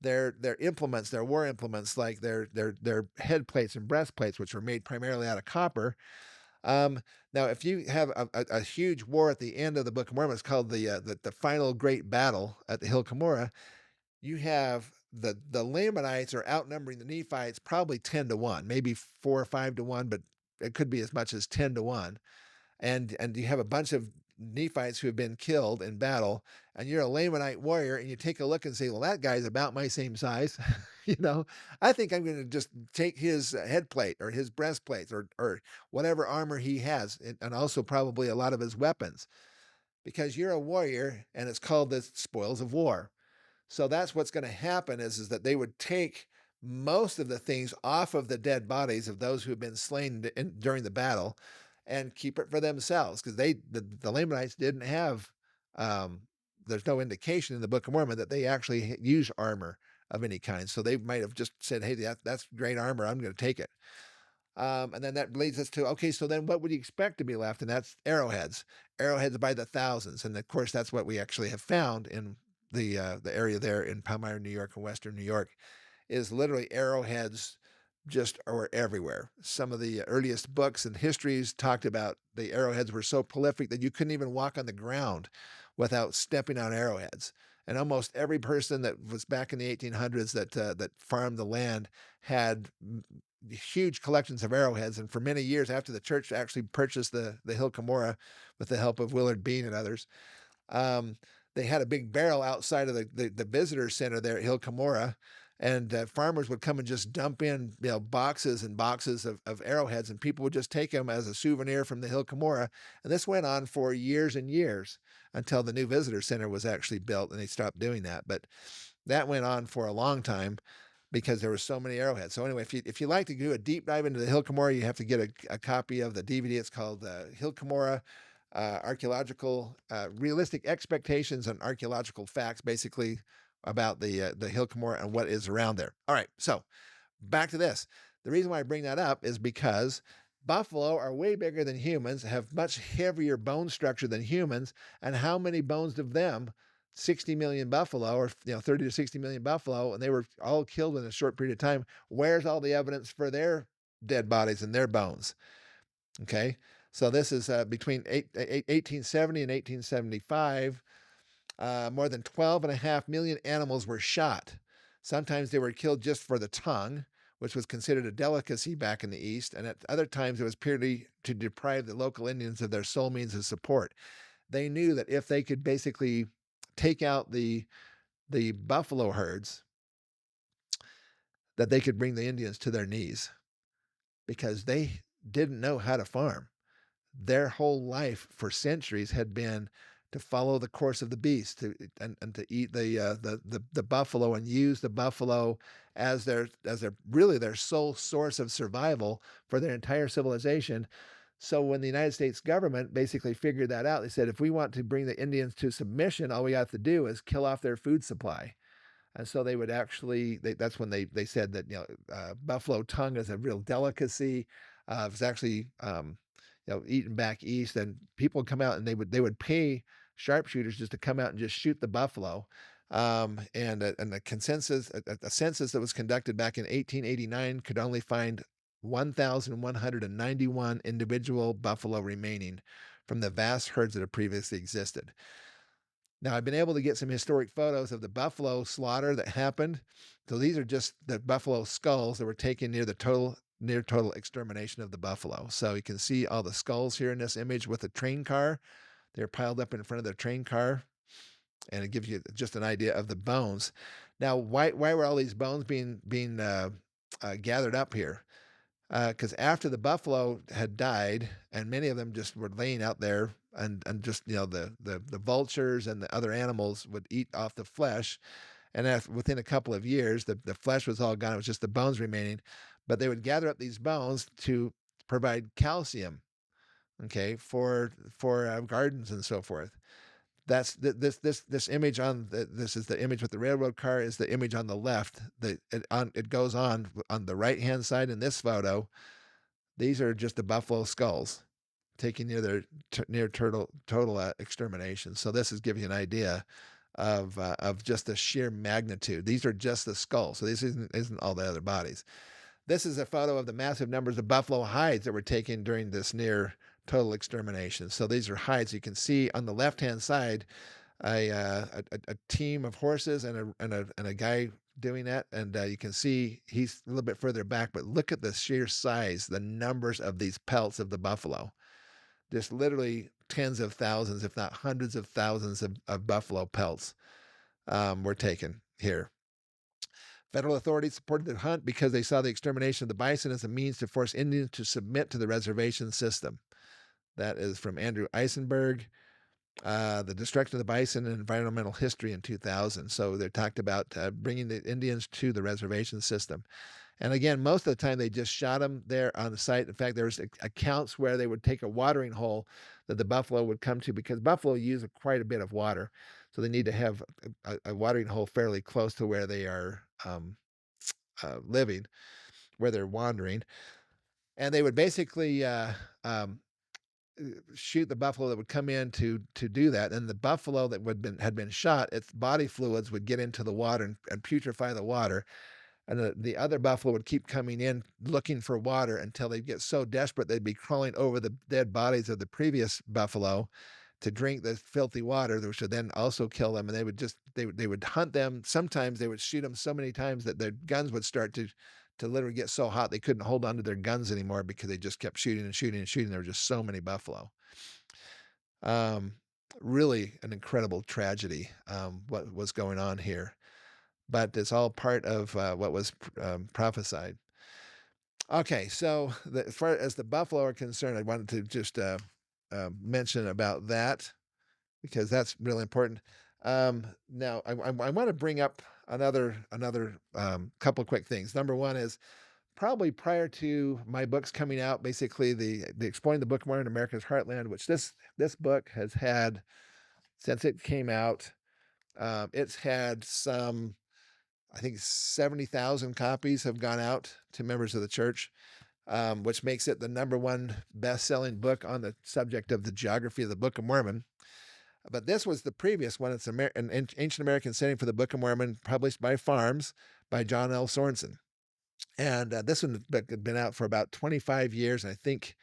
Their implements, their war implements, like their head plates and breastplates, which were made primarily out of copper. Now, if you have a huge war at the end of the Book of Mormon, it's called the final great battle at the Hill Cumorah. You have the Lamanites are outnumbering the Nephites probably 10 to 1, maybe 4 or 5 to 1, but it could be as much as 10 to 1. and you have a bunch of Nephites who have been killed in battle, and you're a Lamanite warrior, and you take a look and say, "Well, that guy's about my same size," you know. I think I'm going to just take his head plate or his breastplate or whatever armor he has, and also probably a lot of his weapons, because you're a warrior, and it's called the spoils of war. So that's what's going to happen is that they would take most of the things off of the dead bodies of those who have been slain during the battle and keep it for themselves because the Lamanites didn't have um, there's no indication in the Book of Mormon that they actually use armor of any kind. So they might have just said, "Hey, that's great armor. I'm going to take it." And then that leads us to, okay, so then what would you expect to be left? And that's arrowheads, arrowheads by the thousands. And of course, that's what we actually have found in the area there in Palmyra, New York, and Western New York, is literally arrowheads just are everywhere. Some of the earliest books and histories talked about the arrowheads were so prolific that you couldn't even walk on the ground without stepping on arrowheads. And almost every person that was back in the 1800s that farmed the land had huge collections of arrowheads. And for many years after the church actually purchased the Hill Cumorah with the help of Willard Bean and others, um, they had a big barrel outside of the visitor center there at Hill Cumorah, and farmers would come and just dump in boxes and boxes of arrowheads, and people would just take them as a souvenir from the Hill Cumorah. And this went on for years and years until the new visitor center was actually built, and they stopped doing that. But that went on for a long time because there were so many arrowheads. So anyway, if you like to do a deep dive into the Hill Cumorah, you have to get a copy of the DVD. It's called Hill Cumorah Archaeological Realistic Expectations and Archaeological Facts, basically about the Hill Cumorah and what is around there. All right, so back to this. The reason why I bring that up is because buffalo are way bigger than humans, have much heavier bone structure than humans, and how many bones of them? 60 million buffalo, or 30 to 60 million buffalo, and they were all killed in a short period of time. Where's all the evidence for their dead bodies and their bones? Okay, so this is between 1870 and 1875. More than 12.5 million animals were shot. Sometimes they were killed just for the tongue, which was considered a delicacy back in the East, and at other times it was purely to deprive the local Indians of their sole means of support. They knew that if they could basically take out the buffalo herds, that they could bring the Indians to their knees because they didn't know how to farm. Their whole life for centuries had been to follow the course of the beast and to eat the buffalo and use the buffalo as their really their sole source of survival for their entire civilization. So when the United States government basically figured that out, they said, if we want to bring the Indians to submission, all we have to do is kill off their food supply. And so they would actually, that's when they said that, buffalo tongue is a real delicacy. It was actually, eaten back east, and people would come out and they would pay sharpshooters just to come out and just shoot the buffalo. And the consensus, a census that was conducted back in 1889 could only find 1,191 individual buffalo remaining from the vast herds that had previously existed. Now, I've been able to get some historic photos of the buffalo slaughter that happened. So these are just the buffalo skulls that were taken near total extermination of the buffalo. So you can see all the skulls here in this image with a train car. They're piled up in front of the train car, and it gives you just an idea of the bones. Now, why were all these bones being gathered up here? Because after the buffalo had died, and many of them just were laying out there, and just the vultures and the other animals would eat off the flesh, and within a couple of years, the flesh was all gone. It was just the bones remaining, but they would gather up these bones to provide calcium, okay, for gardens and so forth. That's this image this is the image with the railroad car is the image on the left. It goes on the right hand side in this photo. These are just the buffalo skulls taken near total extermination. So this is giving you an idea of just the sheer magnitude. These are just the skulls. So this isn't all the other bodies. This is a photo of the massive numbers of buffalo hides that were taken during this near total extermination. So these are hides. You can see on the left-hand side a team of horses and a guy doing that, and you can see he's a little bit further back. But look at the sheer size, the numbers of these pelts of the buffalo. just literally tens of thousands, if not hundreds of thousands of buffalo pelts were taken here. Federal authorities supported the hunt because they saw the extermination of the bison as a means to force Indians to submit to the reservation system. That is from Andrew Eisenberg, The Destruction of the Bison and Environmental History in 2000. So they talked about bringing the Indians to the reservation system. And again, most of the time they just shot them there on the site. In fact, there was accounts where they would take a watering hole that the buffalo would come to because buffalo use quite a bit of water. So they need to have a watering hole fairly close to where they are living, where they're wandering. And they would basically um, shoot the buffalo that would come in to do that. And the buffalo that had been shot, its body fluids would get into the water and putrefy the water. And the other buffalo would keep coming in looking for water until they'd get so desperate they'd be crawling over the dead bodies of the previous buffalo to drink the filthy water, which would then also kill them. And they would hunt them. Sometimes they would shoot them so many times that their guns would start to literally get so hot they couldn't hold on to their guns anymore because they just kept shooting and shooting and shooting. There were just so many buffalo. Um, really an incredible tragedy, what was going on here. But it's all part of what was prophesied. Okay, so as far as the buffalo are concerned, I wanted to just mention about that because that's really important. Now, I want to bring up another couple of quick things. Number one is probably prior to my books coming out, basically the Exploring the Book of Mormon, America's Heartland, which this book has had since it came out. It's had some, I think 70,000 copies have gone out to members of the church, which makes it the number one best-selling book on the subject of the geography of the Book of Mormon. But this was the previous one. It's an Ancient American Setting for the Book of Mormon, published by Farms by John L. Sorensen. And this one had been out for about 25 years, I think,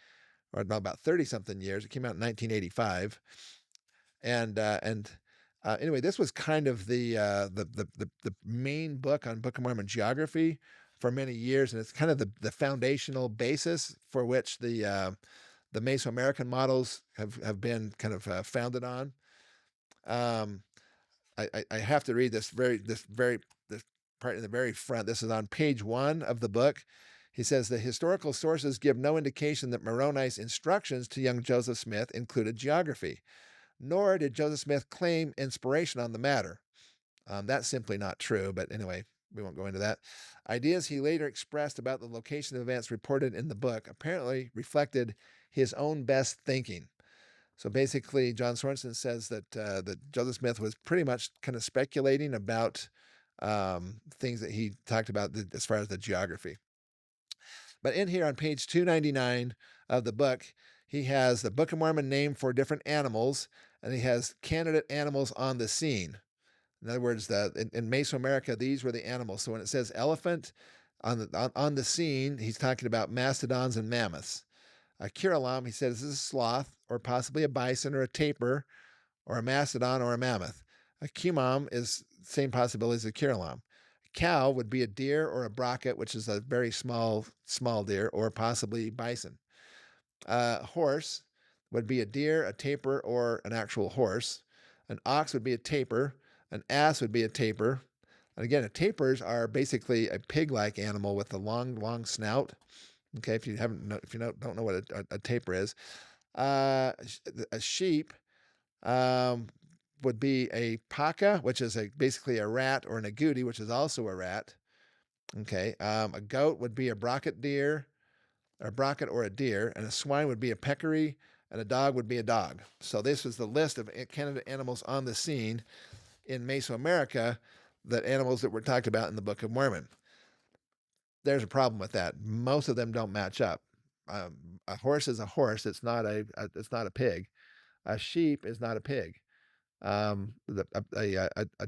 or about 30-something years. It came out in 1985. And anyway, this was kind of the main book on Book of Mormon geography for many years, and it's kind of the foundational basis for which the Mesoamerican models have been kind of founded on. I have to read this part in the very front. This is on page 1 of the book. He says the historical sources give no indication that Moroni's instructions to young Joseph Smith included geography, nor did Joseph Smith claim inspiration on the matter. That's simply not true, but anyway, we won't go into that. Ideas he later expressed about the location of events reported in the book apparently reflected his own best thinking. So basically, John Sorensen says that Joseph Smith was pretty much kind of speculating about things that he talked about as far as the geography. But in here on page 299 of the book, he has the Book of Mormon name for different animals, and he has candidate animals on the scene. In other words, in Mesoamerica, these were the animals. So when it says elephant on the scene, he's talking about mastodons and mammoths. A Kiralam, he says, this is a sloth, or possibly a bison, or a tapir, or a mastodon, or a mammoth. A Cumam is the same possibility as a Kiralam. A cow would be a deer or a brocket, which is a very small deer, or possibly bison. A horse would be a deer, a tapir, or an actual horse. An ox would be a tapir. An ass would be a tapir. And again, tapirs are basically a pig-like animal with a long snout. Okay, if you don't know what a tapir is, a sheep would be a paka, which is basically a rat, or an agouti, which is also a rat. Okay, a goat would be a brocket deer, or a brocket or a deer, and a swine would be a peccary, and a dog would be a dog. So this was the list of candidate animals on the scene in Mesoamerica, the animals that were talked about in the Book of Mormon. There's a problem with that. Most of them don't match up. A horse is a horse. It's not a pig. A sheep is not a pig. A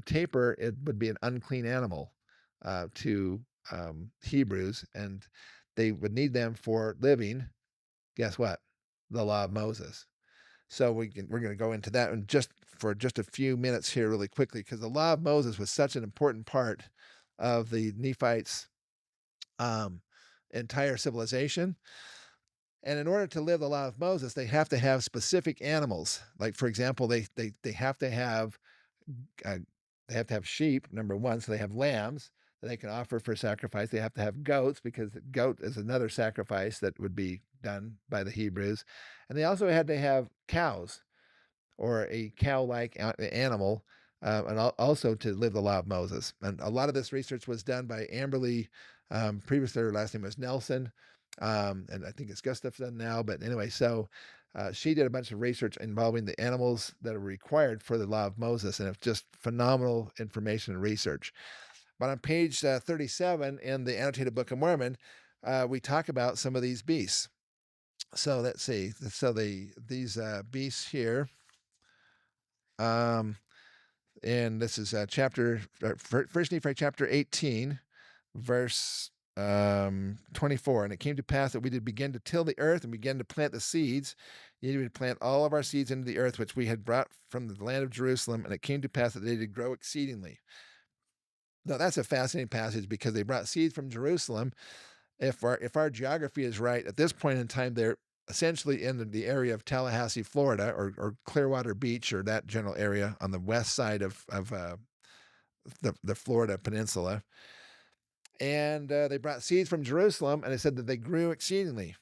tapir, it would be an unclean animal to Hebrews, and they would need them for living. Guess what? The law of Moses. So we're going to go into that in just a few minutes here, really quickly, because the law of Moses was such an important part of the Nephites' entire civilization. And in order to live the law of Moses, they have to have specific animals. Like, for example, they have to have uh, sheep, number one, so they have lambs that they can offer for sacrifice. They have to have goats because the goat is another sacrifice that would be done by the Hebrews, and they also had to have cows or a cow-like animal, and also to live the law of Moses. And a lot of this research was done by Amberly. Previously, her last name was Nelson, and I think it's Gustafson now. But anyway, so she did a bunch of research involving the animals that are required for the law of Moses, and it's just phenomenal information and research. But on page 37 in the Annotated Book of Mormon, we talk about some of these beasts. So let's see. So these beasts here. Um, and this is First Nephi chapter 18, verse 24. And it came to pass that we did begin to till the earth and begin to plant the seeds. Ye would plant all of our seeds into the earth, which we had brought from the land of Jerusalem. And it came to pass that they did grow exceedingly. Now, that's a fascinating passage because they brought seeds from Jerusalem. If our geography is right, at this point in time, they're essentially in the area of Tallahassee, Florida, or Clearwater Beach, or that general area on the west side of the Florida Peninsula. And they brought seeds from Jerusalem, and it said that they grew exceedingly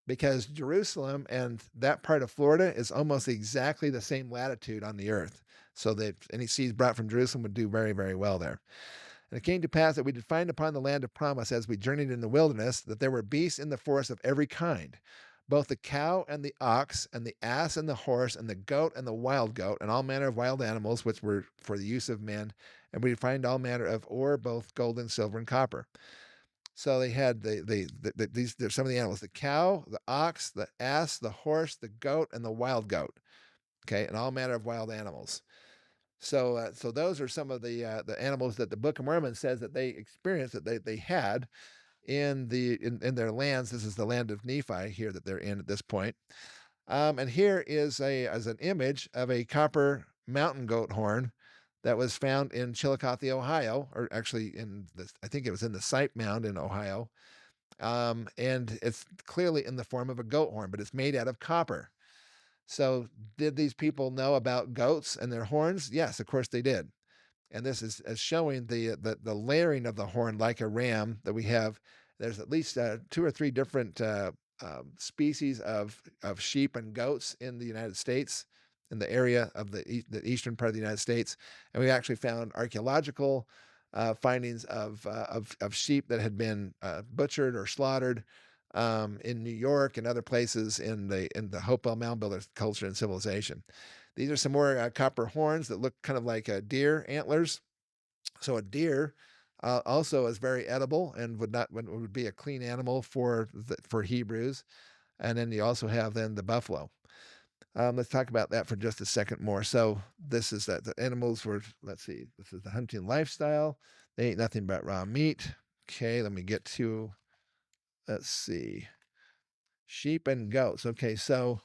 because Jerusalem and that part of Florida is almost exactly the same latitude on the earth. So that any seeds brought from Jerusalem would do very, very well there. And it came to pass that we did find upon the land of promise as we journeyed in the wilderness that there were beasts in the forest of every kind, both the cow and the ox, and the ass and the horse, and the goat and the wild goat, and all manner of wild animals which were for the use of men. And we did find all manner of ore, both gold and silver and copper. So they had these. There's some of the animals: the cow, the ox, the ass, the horse, the goat, and the wild goat. Okay, and all manner of wild animals. So those are some of the animals that the Book of Mormon says that they experienced, that they had in their lands. This is the land of Nephi here that they're in at this point. And here is as an image of a copper mountain goat horn that was found in Chillicothe, Ohio, or actually I think it was in the Sipe Mound in Ohio. And it's clearly in the form of a goat horn, but it's made out of copper. So, did these people know about goats and their horns? Yes, of course they did. And this is showing the layering of the horn like a ram that we have. There's at least two or three different species of sheep and goats in the United States, in the area of the eastern part of the United States, and we actually found archaeological findings of sheep that had been butchered or slaughtered in New York and other places in the Hopewell Mound Builders culture and civilization. These are some more copper horns that look kind of like deer antlers. So a deer also is very edible and would be a clean animal for Hebrews. And then you also have then the buffalo. Let's talk about that for just a second more. So this is that the animals were. Let's see. This is the hunting lifestyle. They ate nothing but raw meat. Okay, let me get to. Let's see. Sheep and goats. Okay, so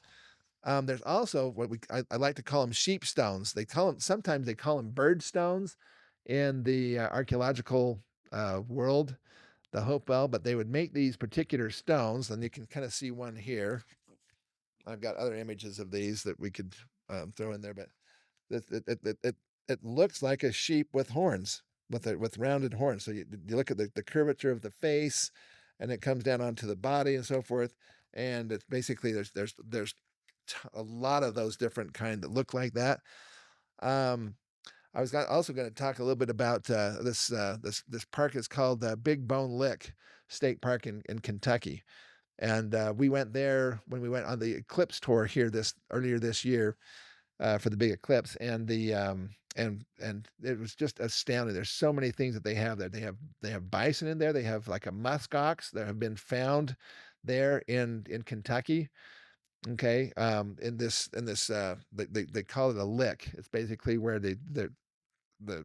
there's also what I like to call them sheep stones. Sometimes they call them bird stones in the archaeological world, the Hopewell, but they would make these particular stones, and you can kind of see one here. I've got other images of these that we could throw in there, but it looks like a sheep with horns, with rounded horns. So you look at the curvature of the face, and it comes down onto the body and so forth. And it's basically there's a lot of those different kind that look like that. I was also going to talk a little bit about this park is called Big Bone Lick State Park in Kentucky, and we went there when we went on the eclipse tour here earlier this year for the big eclipse, and and it was just astounding. There's so many things that they have there. They have bison in there. They have like a musk ox that have been found there in Kentucky. Okay, they call it a lick. It's basically where there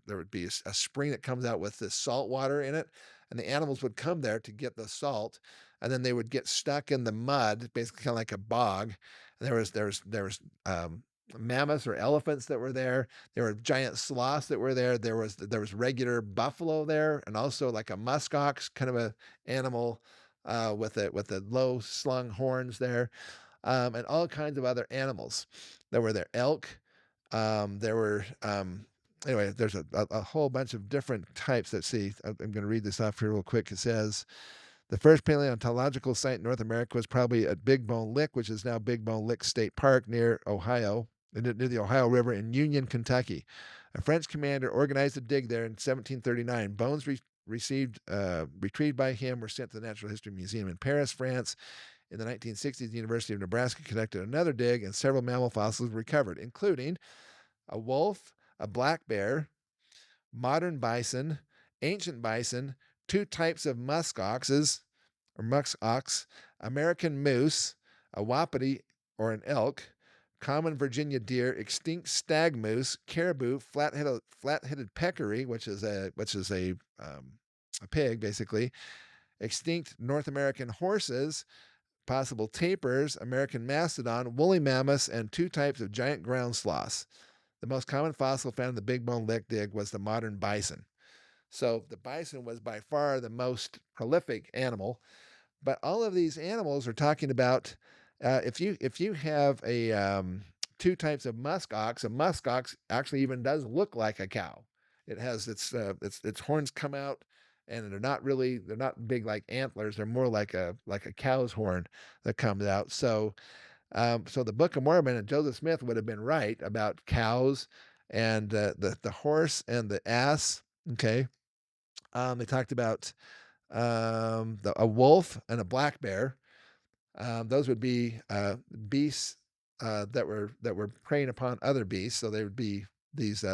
would be a spring that comes out with this salt water in it, and the animals would come there to get the salt, and then they would get stuck in the mud, basically kind of like a bog. And there was mammoths or elephants that were there. There were giant sloths that were there. There was regular buffalo there, and also like a musk ox kind of a animal. with the low slung horns there, and all kinds of other animals. There were elk. There were anyway. There's a whole bunch of different types. Let's see. I'm going to read this off here real quick. It says the first paleontological site in North America was probably at Big Bone Lick, which is now Big Bone Lick State Park near Ohio, near the Ohio River in Union, Kentucky. A French commander organized a dig there in 1739. Bones retrieved by him were sent to the Natural History Museum in Paris, France. In the 1960s, the University of Nebraska conducted another dig, and several mammal fossils were recovered, including a wolf, a black bear, modern bison, ancient bison, two types of musk oxes or musk ox, American moose, a wapiti or an elk, common Virginia deer, extinct stag moose, caribou, flat-headed peccary, which is a pig basically, extinct North American horses, possible tapirs, American mastodon, woolly mammoths, and two types of giant ground sloths. The most common fossil found in the Big Bone Lick dig was the modern bison. So the bison was by far the most prolific animal. But all of these animals are talking about if you have two types of musk ox, a musk ox actually even does look like a cow. It has its horns come out, and they're not big like antlers. They're more like a cow's horn that comes out. So the Book of Mormon and Joseph Smith would have been right about cows and the horse and the ass. Okay, they talked about a wolf and a black bear. Those would be beasts that were preying upon other beasts. So they would be these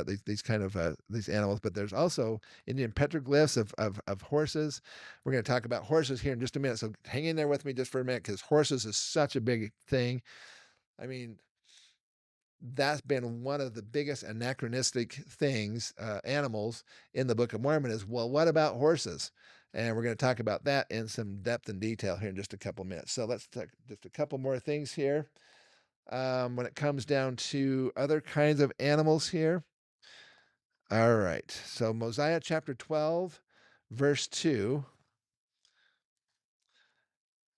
kind of these animals. But there's also Indian petroglyphs of horses. We're going to talk about horses here in just a minute. So hang in there with me just for a minute, because horses is such a big thing. I mean, that's been one of the biggest anachronistic things, animals in the Book of Mormon is, well, what about horses? And we're going to talk about that in some depth and detail here in just a couple minutes. So let's take just a couple more things here. When it comes down to other kinds of animals here. All right. So Mosiah chapter 12, verse 2.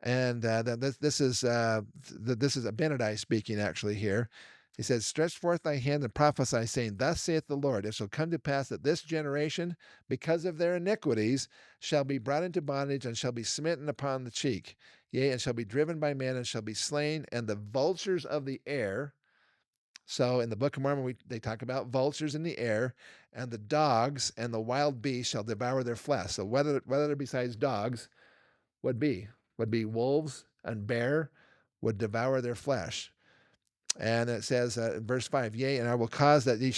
And this is Abinadi speaking actually here. He says, "Stretch forth thy hand and prophesy, saying, Thus saith the Lord, it shall come to pass that this generation, because of their iniquities, shall be brought into bondage and shall be smitten upon the cheek. Yea, and shall be driven by men and shall be slain, and the vultures of the air." So in the Book of Mormon, they talk about vultures in the air, and the dogs and the wild beasts shall devour their flesh. So whether besides dogs would be wolves and bear would devour their flesh. And it says in verse 5, "Yea, and I will cause that they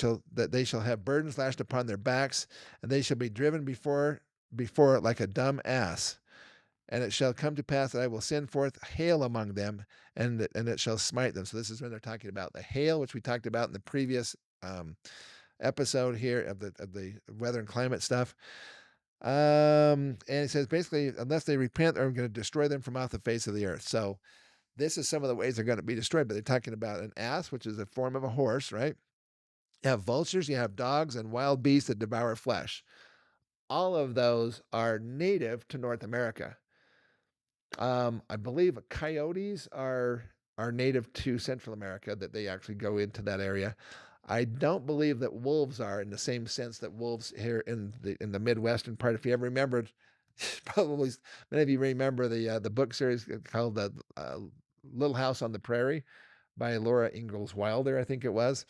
shall have burdens lashed upon their backs, and they shall be driven before it like a dumb ass. And it shall come to pass that I will send forth hail among them, and it shall smite them." So this is when they're talking about the hail, which we talked about in the previous episode here of the weather and climate stuff. And it says basically, unless they repent, I'm going to destroy them from off the face of the earth. So this is some of the ways they're going to be destroyed. But they're talking about an ass, which is a form of a horse, right? You have vultures, you have dogs, and wild beasts that devour flesh. All of those are native to North America. I believe coyotes are native to Central America, that they actually go into that area. I don't believe that wolves are, in the same sense that wolves here in the Midwestern part. If you ever remembered, probably many of you remember the book series called the Little House on the Prairie by Laura Ingalls Wilder, I think it was.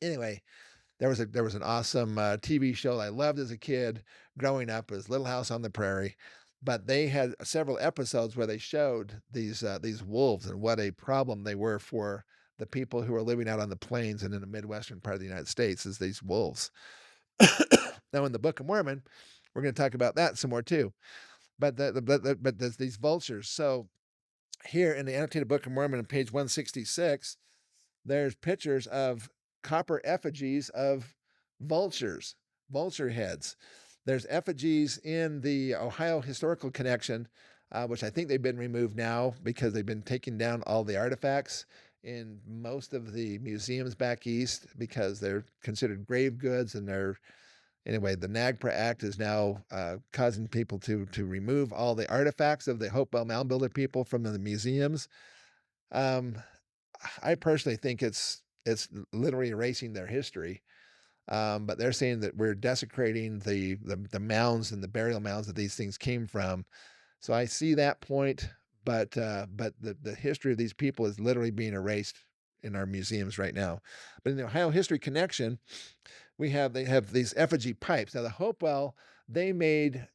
Anyway, there was an awesome TV show I loved as a kid growing up, as Little House on the Prairie. But they had several episodes where they showed these wolves and what a problem they were for the people who are living out on the plains and in the Midwestern part of the United States, is these wolves. Now in the Book of Mormon, we're going to talk about that some more too. But there's these vultures. So here in the Annotated Book of Mormon on page 166, there's pictures of copper effigies of vultures, vulture heads. There's effigies in the Ohio Historical Connection, which I think they've been removed now because they've been taking down all the artifacts in most of the museums back east, because they're considered grave goods, and Anyway, the NAGPRA Act is now causing people to remove all the artifacts of the Hopewell Mound Builder people from the museums. Um, I personally think it's literally erasing their history. But they're saying that we're desecrating the mounds and the burial mounds that these things came from. So I see that point, but the history of these people is literally being erased in our museums right now. But in the Ohio History Connection, they have these effigy pipes. Now the Hopewell, they made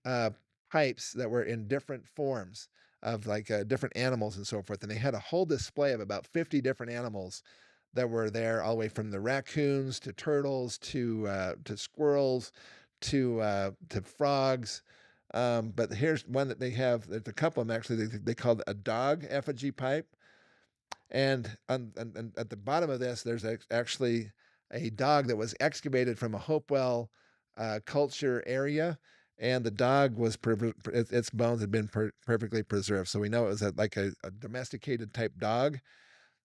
pipes that were in different forms of like different animals and so forth, and they had a whole display of about 50 different animals that were there, all the way from the raccoons to turtles to squirrels to frogs. But here's one that they have. There's a couple of them actually. They called a dog effigy pipe, and at the bottom of this, there's actually a dog that was excavated from a Hopewell culture area, and the dog was its bones had been perfectly preserved. So we know it was like a domesticated type dog.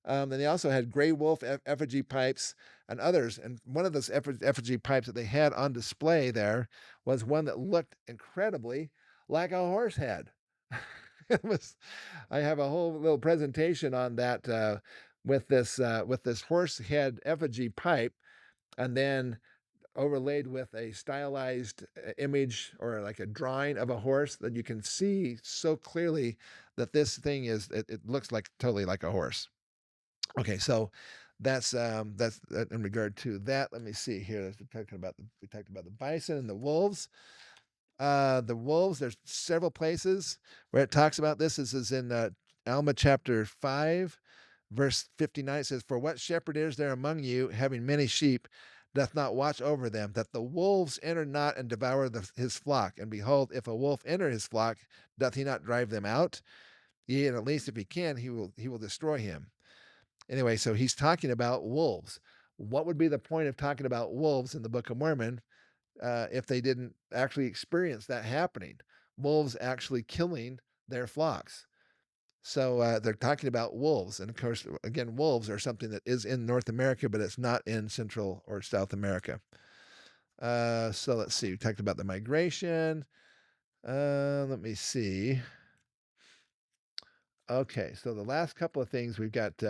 Then they also had gray wolf effigy pipes and others. And one of those effigy pipes that they had on display there was one that looked incredibly like a horse head. It was. I have a whole little presentation on that with this horse head effigy pipe, and then overlaid with a stylized image or like a drawing of a horse that you can see so clearly that this thing it looks like totally like a horse. Okay, so that's in regard to that. Let me see here. We talked about the bison and the wolves. The wolves. There's several places where it talks about this. This is in Alma chapter 5, verse 59. It says, "For what shepherd is there among you, having many sheep, doth not watch over them, that the wolves enter not and devour his flock? And behold, if a wolf enter his flock, doth he not drive them out? Yea, and at least if he can, he will destroy him." Anyway, so he's talking about wolves. What would be the point of talking about wolves in the Book of Mormon if they didn't actually experience that happening? Wolves actually killing their flocks. So they're talking about wolves. And of course, again, wolves are something that is in North America, but it's not in Central or South America. So let's see. We talked about the migration. Let me see. Okay, so the last couple of things we've got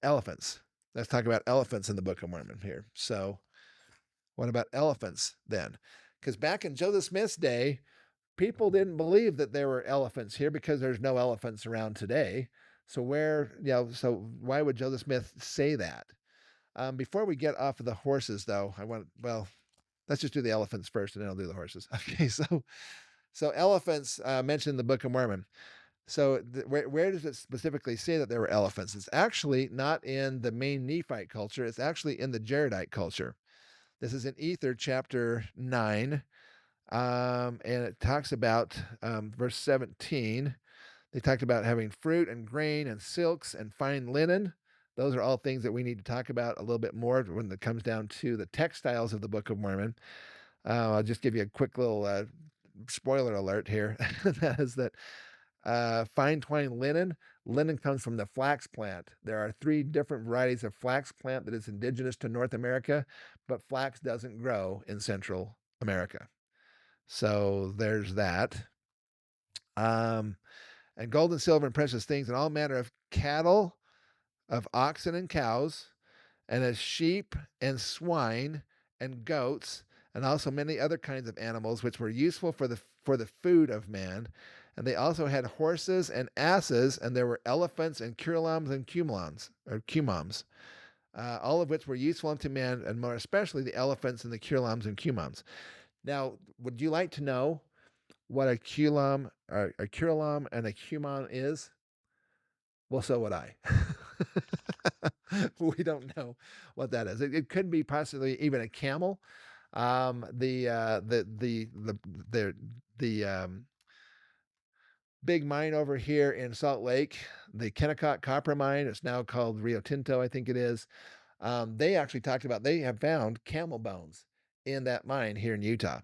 elephants. Let's talk about elephants in the Book of Mormon here. So, what about elephants then? Because back in Joseph Smith's day, people didn't believe that there were elephants here because there's no elephants around today. So so why would Joseph Smith say that? Before we get off of the horses, though, let's just do the elephants first, and then I'll do the horses. Okay, so elephants mentioned in the Book of Mormon. So where does it specifically say that there were elephants? It's actually not in the main Nephite culture. It's actually in the Jaredite culture. This is in Ether chapter 9, and it talks about verse 17. They talked about having fruit and grain and silks and fine linen. Those are all things that we need to talk about a little bit more when it comes down to the textiles of the Book of Mormon. I'll just give you a quick little spoiler alert here. That is that fine twine linen. Linen comes from the flax plant. There are 3 different varieties of flax plant that is indigenous to North America, but flax doesn't grow in Central America. So there's that. Um, and gold and silver and precious things and all manner of cattle, of oxen and cows, and as sheep and swine and goats, and also many other kinds of animals which were useful for the food of man. And they also had horses and asses, and there were elephants and curulams and cumams, all of which were useful unto man, and more especially the elephants and the curulams and cumams. Now, would you like to know what a curulam and a cumam is? Well, so would I. We don't know what that is. It could be possibly even a camel. The big mine over here in Salt Lake, the Kennecott copper mine. It's now called Rio Tinto, I think it is. They actually talked about they have found camel bones in that mine here in Utah.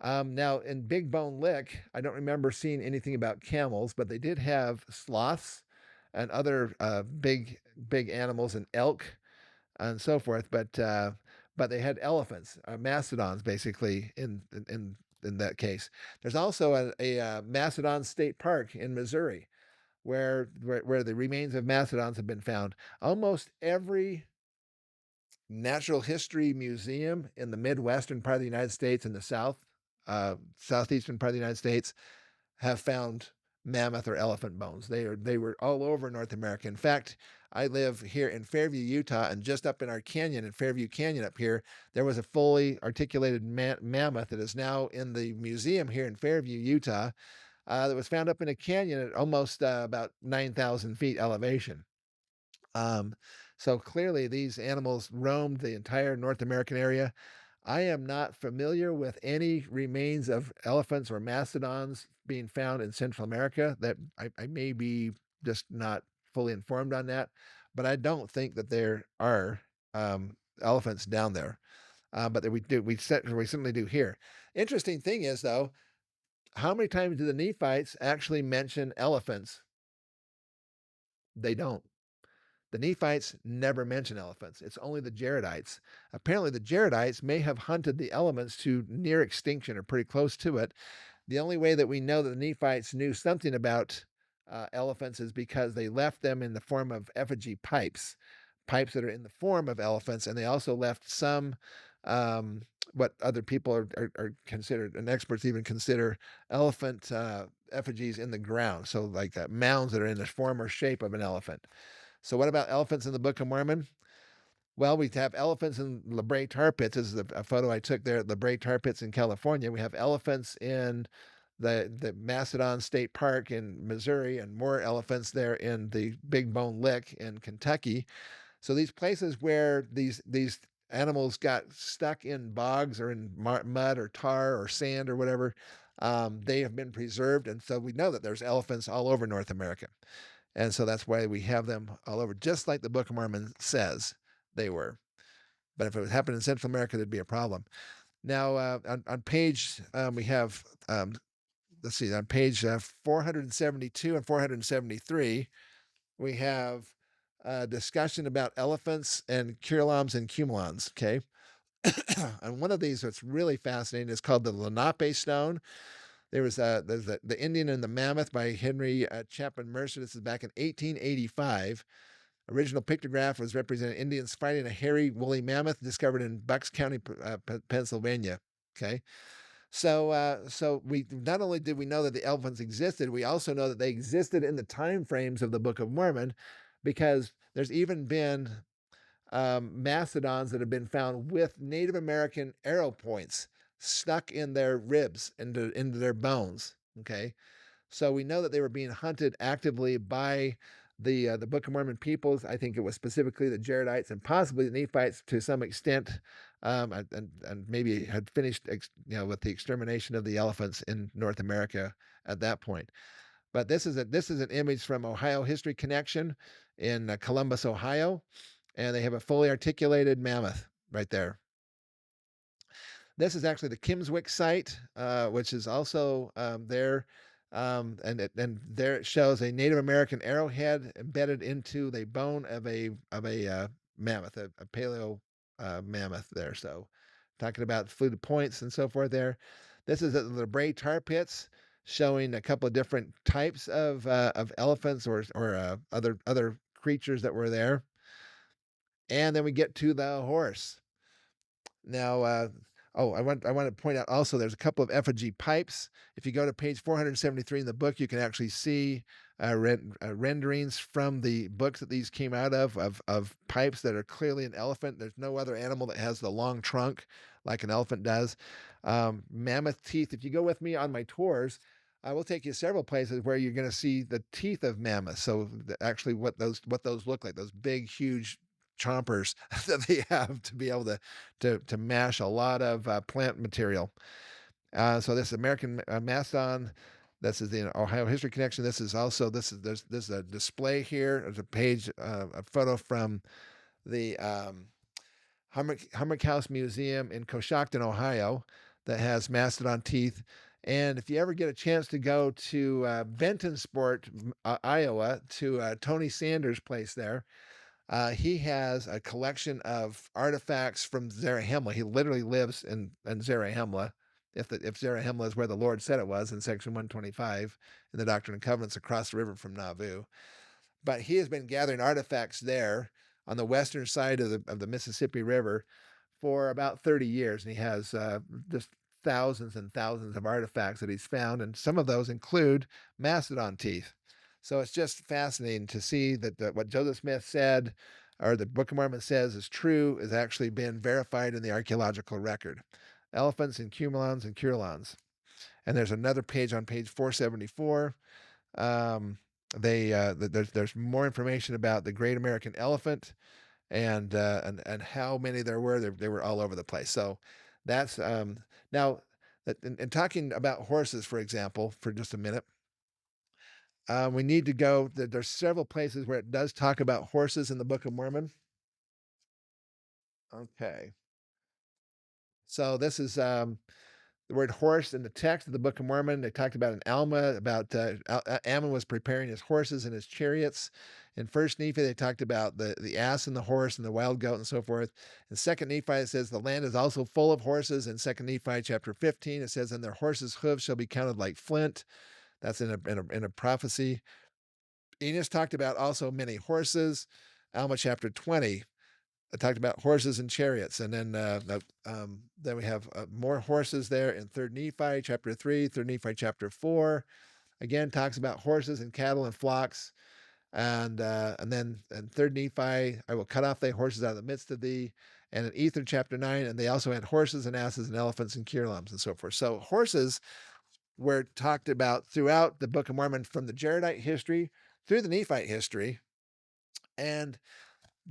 Now in Big Bone Lick, I don't remember seeing anything about camels, but they did have sloths and other big animals and elk and so forth. but they had elephants, mastodons, basically in that case. There's also a mastodon state park in Missouri where the remains of mastodons have been found. Almost every natural history museum in the Midwestern part of the United States and the southeastern part of the United States have found mammoth or elephant bones. They were all over North America. In fact, I live here in Fairview, Utah, and just up in our canyon, in Fairview Canyon up here, there was a fully articulated mammoth that is now in the museum here in Fairview, Utah, that was found up in a canyon at almost about 9,000 feet elevation. Um, so clearly, these animals roamed the entire North American area. I am not familiar with any remains of elephants or mastodons being found in Central America. That I may be just not fully informed on that, but I don't think that there are elephants down there. But that we certainly do here. Interesting thing is though, how many times do the Nephites actually mention elephants? They don't. The Nephites never mention elephants. It's only the Jaredites. Apparently, the Jaredites may have hunted the elements to near extinction or pretty close to it. The only way that we know that the Nephites knew something about elephants is because they left them in the form of effigy pipes, pipes that are in the form of elephants, and they also left some. Um, what other people are considered, and experts even consider elephant effigies in the ground. So, like mounds that are in the form or shape of an elephant. So what about elephants in the Book of Mormon? Well, we have elephants in La Brea tar pits. This is a photo I took there at La Brea tar pits in California. We have elephants in the Mastodon State Park in Missouri, and more elephants there in the Big Bone Lick in Kentucky. So these places where these animals got stuck in bogs or in mud or tar or sand or whatever, they have been preserved, and so we know that there's elephants all over North America. And so that's why we have them all over, just like the Book of Mormon says they were. But if it would happen in Central America, there'd be a problem. Now, on page, we have, let's see, on page 472 and 473, we have a discussion about elephants and curulams and cumulons. Okay. And one of these that's really fascinating is called the Lenape stone. There's the Indian and the Mammoth by Henry Chapman Mercer. This is back in 1885. Original pictograph was representing Indians fighting a hairy, woolly mammoth discovered in Bucks County, Pennsylvania. Okay, so we not only did we know that the elephants existed, we also know that they existed in the time frames of the Book of Mormon, because there's even been mastodons that have been found with Native American arrow points stuck in their ribs, into their bones. Okay, so we know that they were being hunted actively by the Book of Mormon peoples. I think it was specifically the Jaredites and possibly the Nephites to some extent, and maybe had finished with the extermination of the elephants in North America at that point. But this is an image from Ohio History Connection in Columbus, Ohio, and they have a fully articulated mammoth right there. This is actually the Kimswick site, which is also there. And there it shows a Native American arrowhead embedded into the bone of a mammoth, a paleo mammoth there. So, talking about fluted points and so forth there. This is at the Bray tar pits, showing a couple of different types of elephants or other creatures that were there. And then we get to the horse. Now, I want to point out also there's a couple of effigy pipes. If you go to page 473 in the book, you can actually see renderings from the books that these came out of pipes that are clearly an elephant. There's no other animal that has the long trunk like an elephant does. Mammoth teeth. If you go with me on my tours, I will take you several places where you're going to see the teeth of mammoths. So actually, what those look like, those big, huge chompers that they have to be able to mash a lot of plant material. So this American Mastodon, this is the Ohio History Connection. This is also this is a display here. There's a page, a photo from the Humrick House Museum in Coshocton, Ohio, that has mastodon teeth. And if you ever get a chance to go to Bentonsport, Iowa, to Tony Sanders' place there, He has a collection of artifacts from Zarahemla. He literally lives in Zarahemla. If Zarahemla is where the Lord said it was in section 125 in the Doctrine and Covenants across the river from Nauvoo, but he has been gathering artifacts there on the western side of the Mississippi River for about 30 years, and he has just thousands and thousands of artifacts that he's found, and some of those include mastodon teeth. So it's just fascinating to see that what Joseph Smith said, or the Book of Mormon says is true, is actually been verified in the archaeological record. Elephants and cumulons and curulons. And there's another page on page 474. Um, there's more information about the great American elephant and how many there were. They were all over the place. So that's now in talking about horses, for example, for just a minute. We need to go. There's several places where it does talk about horses in the Book of Mormon. Okay, so this is the word horse in the text of the Book of Mormon. They talked about an Alma, about Ammon was preparing his horses and his chariots. In First Nephi, they talked about the ass and the horse and the wild goat and so forth. In Second Nephi, it says the land is also full of horses. In Second Nephi chapter 15, it says, and their horses' hooves shall be counted like flint. That's in a prophecy. Enos talked about also many horses. Alma chapter 20, I talked about horses and chariots, and then we have more horses there in Third Nephi chapter 3, Third Nephi chapter 4. Again, talks about horses and cattle and flocks, and then in Third Nephi, I will cut off thy horses out of the midst of thee. And in Ether chapter 9, and they also had horses and asses and elephants and curulums and so forth. So horses were talked about throughout the Book of Mormon from the Jaredite history through the Nephite history, and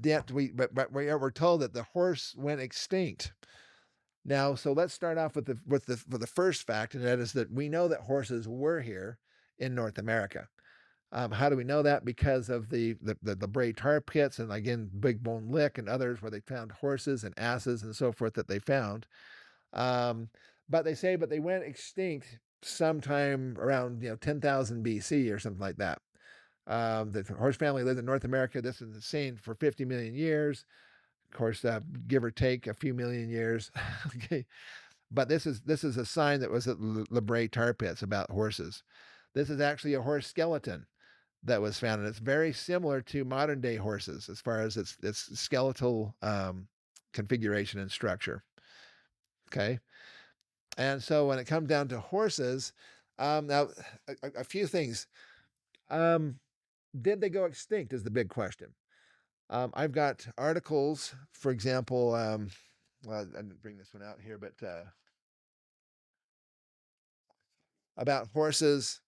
yet we're told that the horse went extinct. Now, so let's start off with the first fact, and that is that we know that horses were here in North America. How do we know that? Because of the Bray tar pits, and again, Big Bone Lick and others, where they found horses and asses and so forth that they found. Um, but they went extinct sometime around 10,000 BC or something like that. The horse family lived in North America. This is the same for 50 million years. Of course, give or take a few million years. Okay, but this is a sign that was at La Brea tar pits about horses. This is actually a horse skeleton that was found, and it's very similar to modern day horses as far as its skeletal configuration and structure. Okay, and so when it comes down to horses, now a few things. Um, did they go extinct? Is the big question. I've got articles, for example. Well, I didn't bring this one out here, but about horses.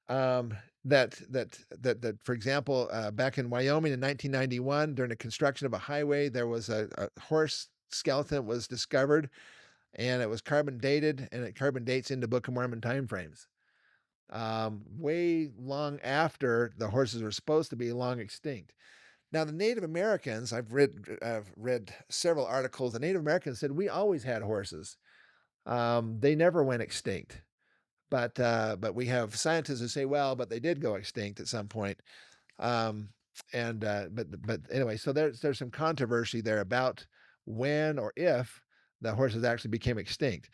Um, for example, back in Wyoming in 1991, during the construction of a highway, there was a horse skeleton that was discovered, and it was carbon dated, and it carbon dates into Book of Mormon timeframes. Way long after the horses were supposed to be long extinct. Now, the Native Americans, I've read several articles. The Native Americans said we always had horses. They never went extinct. But we have scientists who say, well, but they did go extinct at some point. Um, but anyway, so there's some controversy there about when or if the horses actually became extinct.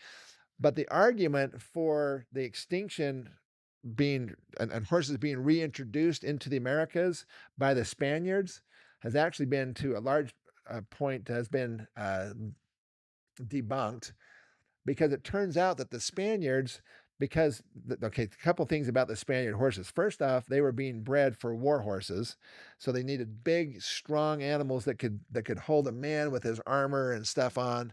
But the argument for the extinction being and horses being reintroduced into the Americas by the Spaniards has actually been to a large point has been debunked, because it turns out that the Spaniards, okay, a couple things about the Spaniard horses. First off, they were being bred for war horses, so they needed big, strong animals that could hold a man with his armor and stuff on.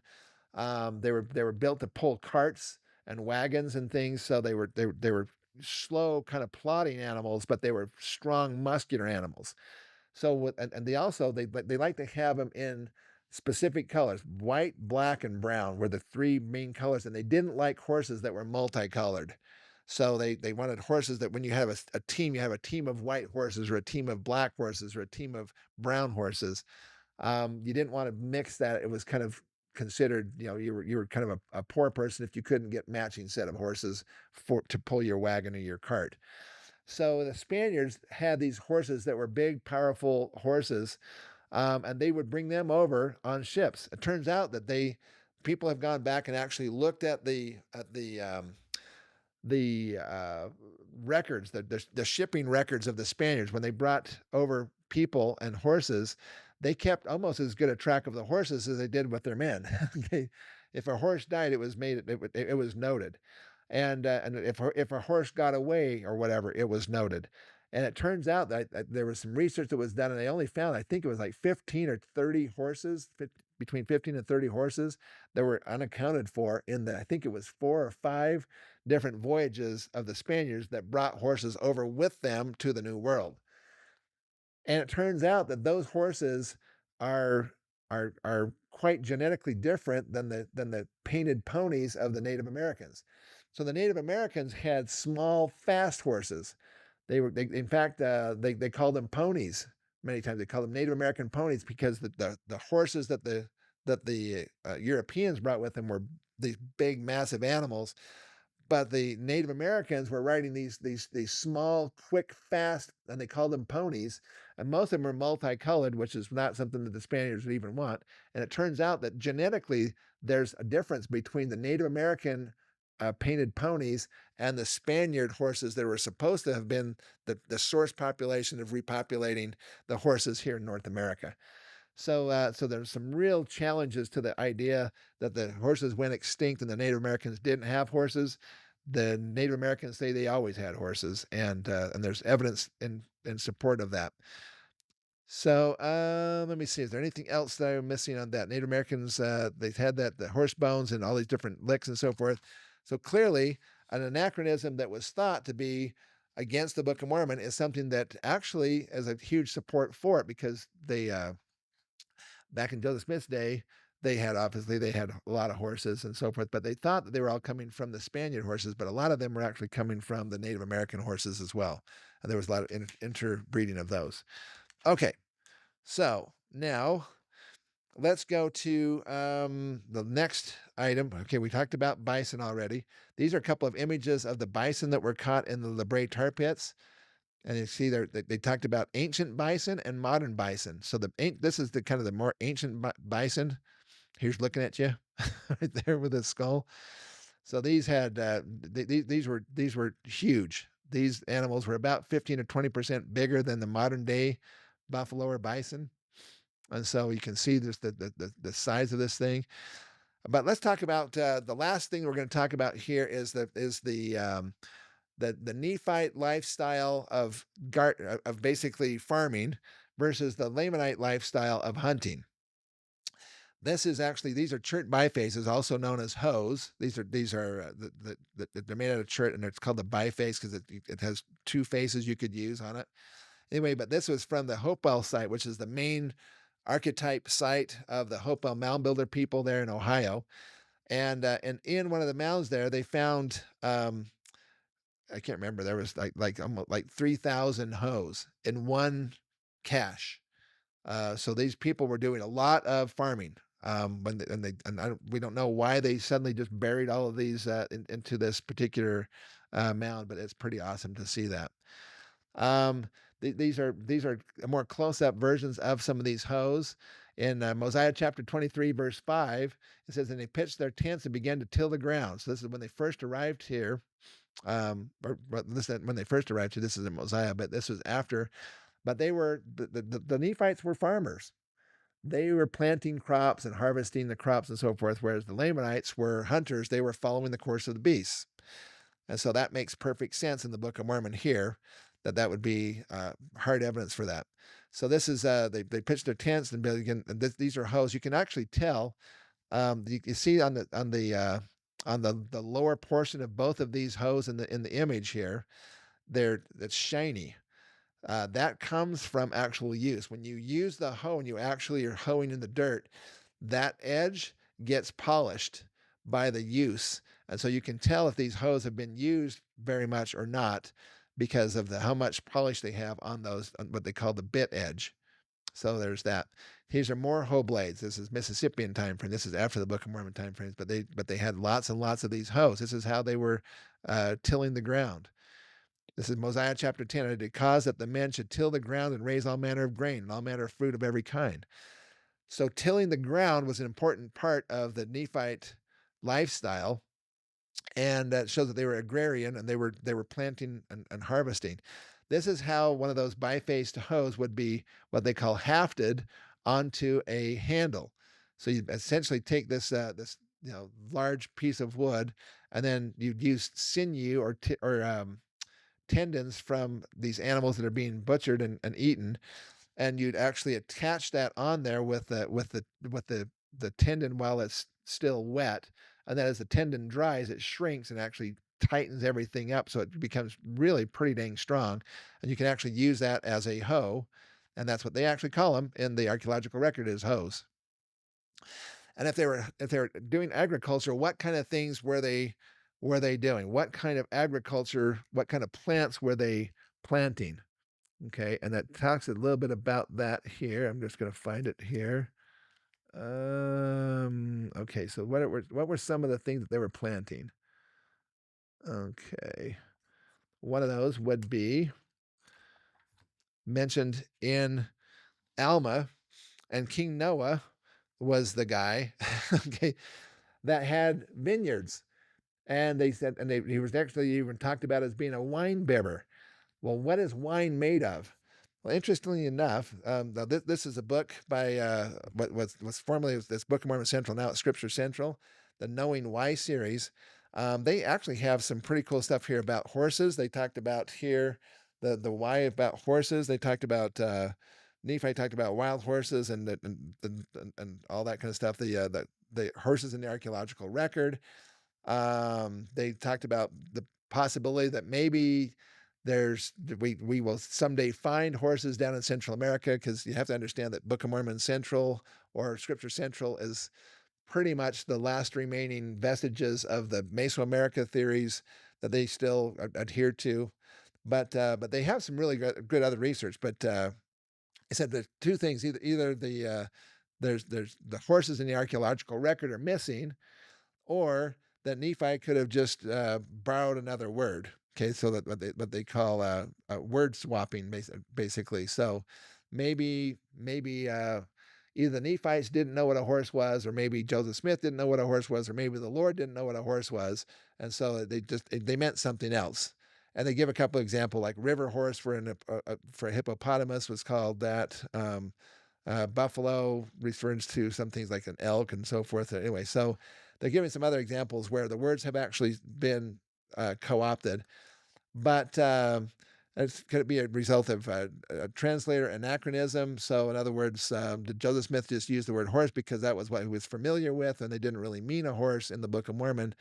They were built to pull carts and wagons and things, so they were slow, kind of plodding animals, but they were strong, muscular animals. So and they like to have them in specific colors. White, black, and brown were the three main colors, and they didn't like horses that were multicolored. So they wanted horses that when you have a team, you have a team of white horses or a team of black horses or a team of brown horses. You didn't want to mix that. It was kind of considered, you were kind of a poor person if you couldn't get matching set of horses to pull your wagon or your cart. So the Spaniards had these horses that were big, powerful horses, and they would bring them over on ships. It turns out that people have gone back and actually looked at the records, the shipping records of the Spaniards when they brought over people and horses. They kept almost as good a track of the horses as they did with their men. If a horse died, it was made it was noted, and if a horse got away or whatever, it was noted. And it turns out that there was some research that was done, and they only found, I think it was like 15 or 30 horses, between 15 and 30 horses that were unaccounted for in the, I think it was 4 or 5 different voyages of the Spaniards that brought horses over with them to the New World. And it turns out that those horses are are quite genetically different than the painted ponies of the Native Americans. So the Native Americans had small, fast horses. In fact, they called them ponies. Many times they called them Native American ponies because the horses that the Europeans brought with them were these big, massive animals, but the Native Americans were riding these small, quick, fast, and they called them ponies. And most of them were multicolored, which is not something that the Spaniards would even want. And it turns out that genetically, there's a difference between the Native American painted ponies and the Spaniard horses that were supposed to have been the source population of repopulating the horses here in North America. So there's some real challenges to the idea that the horses went extinct and the Native Americans didn't have horses. The Native Americans say they always had horses, and there's evidence in support of that. So let me see. Is there anything else that I'm missing on that? Native Americans, they've had the horse bones and all these different licks and so forth. So clearly, an anachronism that was thought to be against the Book of Mormon is something that actually is a huge support for it, because back in Joseph Smith's day, they had a lot of horses and so forth, but they thought that they were all coming from the Spaniard horses, but a lot of them were actually coming from the Native American horses as well. And there was a lot of interbreeding of those. Okay, so now let's go to the next item. Okay, we talked about bison already. These are a couple of images of the bison that were caught in the La Brea tar pits. And you see there, they talked about ancient bison and modern bison. So this is the kind of the more ancient bison. Here's looking at you right there with his skull. So these had these were huge. These animals were about 15 to 20% bigger than the modern day buffalo or bison. And so you can see this the size of this thing. But let's talk about the last thing we're going to talk about here is the Nephite lifestyle of basically farming versus the Lamanite lifestyle of hunting. This is actually, these are chert bifaces, also known as hoes. These are they're made out of chert, and it's called the biface because it has two faces you could use on it. Anyway, but this was from the Hopewell site, which is the main archetype site of the Hopewell Mound Builder people there in Ohio. And in one of the mounds there, they found I can't remember. There was like almost like 3,000 hoes in one cache. So these people were doing a lot of farming. We don't know why they suddenly just buried all of these into this particular mound, but it's pretty awesome to see that. Um, these are more close-up versions of some of these hoes. In Mosiah chapter 23, verse 5, it says, "And they pitched their tents and began to till the ground." So this is when they first arrived here. Or listen, when they first arrived here, this is in Mosiah, but this was after. But the Nephites were farmers. They were planting crops and harvesting the crops and so forth, whereas the Lamanites were hunters. They were following the course of the beasts. And so that makes perfect sense in the Book of Mormon here, that would be hard evidence for that. So this is they pitched their tents and began, and these are hoes. You can actually tell. You see on the lower portion of both of these hoes in the image here, it's shiny. That comes from actual use. When you use the hoe and you actually are hoeing in the dirt, that edge gets polished by the use. And so you can tell if these hoes have been used very much or not because of how much polish they have on what they call the bit edge. So there's that. These are more hoe blades. This is Mississippian time frame. This is after the Book of Mormon time frames, but they had lots and lots of these hoes. This is how they were tilling the ground. This is Mosiah chapter 10. And it did cause that the men should till the ground and raise all manner of grain and all manner of fruit of every kind. So tilling the ground was an important part of the Nephite lifestyle, and that shows that they were agrarian and they were planting and harvesting. This is how one of those bifaced hoes would be what they call hafted onto a handle. So you essentially take this large piece of wood, and then you'd use sinew or tendons from these animals that are being butchered and eaten, and you'd actually attach that on there with the tendon while it's still wet, and then as the tendon dries, it shrinks and actually tightens everything up, so it becomes really pretty dang strong, and you can actually use that as a hoe, and that's what they actually call them in the archaeological record is hoes. And if they were doing agriculture, what kind of things were they doing? What kind of agriculture? What kind of plants were they planting? Okay, and that talks a little bit about that here. I'm just gonna find it here. Okay, so what were some of the things that they were planting? Okay, one of those would be mentioned in Alma, and King Noah was the guy, okay, that had vineyards, and they said, and he was actually even talked about as being a wine bibber. Well, what is wine made of? Well, interestingly enough, now this is a book by what was formerly this Book of Mormon Central, now it's Scripture Central, the Knowing Why series. They actually have some pretty cool stuff here about horses. They talked about here the why about horses. They talked about Nephi talked about wild horses and all that kind of stuff. The horses in the archaeological record. They talked about the possibility that maybe we will someday find horses down in Central America, because you have to understand that Book of Mormon Central or Scripture Central is pretty much the last remaining vestiges of the Mesoamerica theories that they still adhere to. But they have some really good other research. But I said the two things: either there's the horses in the archaeological record are missing, or that Nephi could have just borrowed another word. Okay, so that what they call word swapping, basically. So maybe either the Nephites didn't know what a horse was, or maybe Joseph Smith didn't know what a horse was, or maybe the Lord didn't know what a horse was, and so they meant something else. And they give a couple of examples, like river horse for a hippopotamus was called that. Buffalo refers to some things like an elk and so forth. Anyway, so they're giving some other examples where the words have actually been co-opted, but it's going to be a result of a translator anachronism. So, in other words, did Joseph Smith just use the word horse because that was what he was familiar with, and they didn't really mean a horse in the Book of Mormon?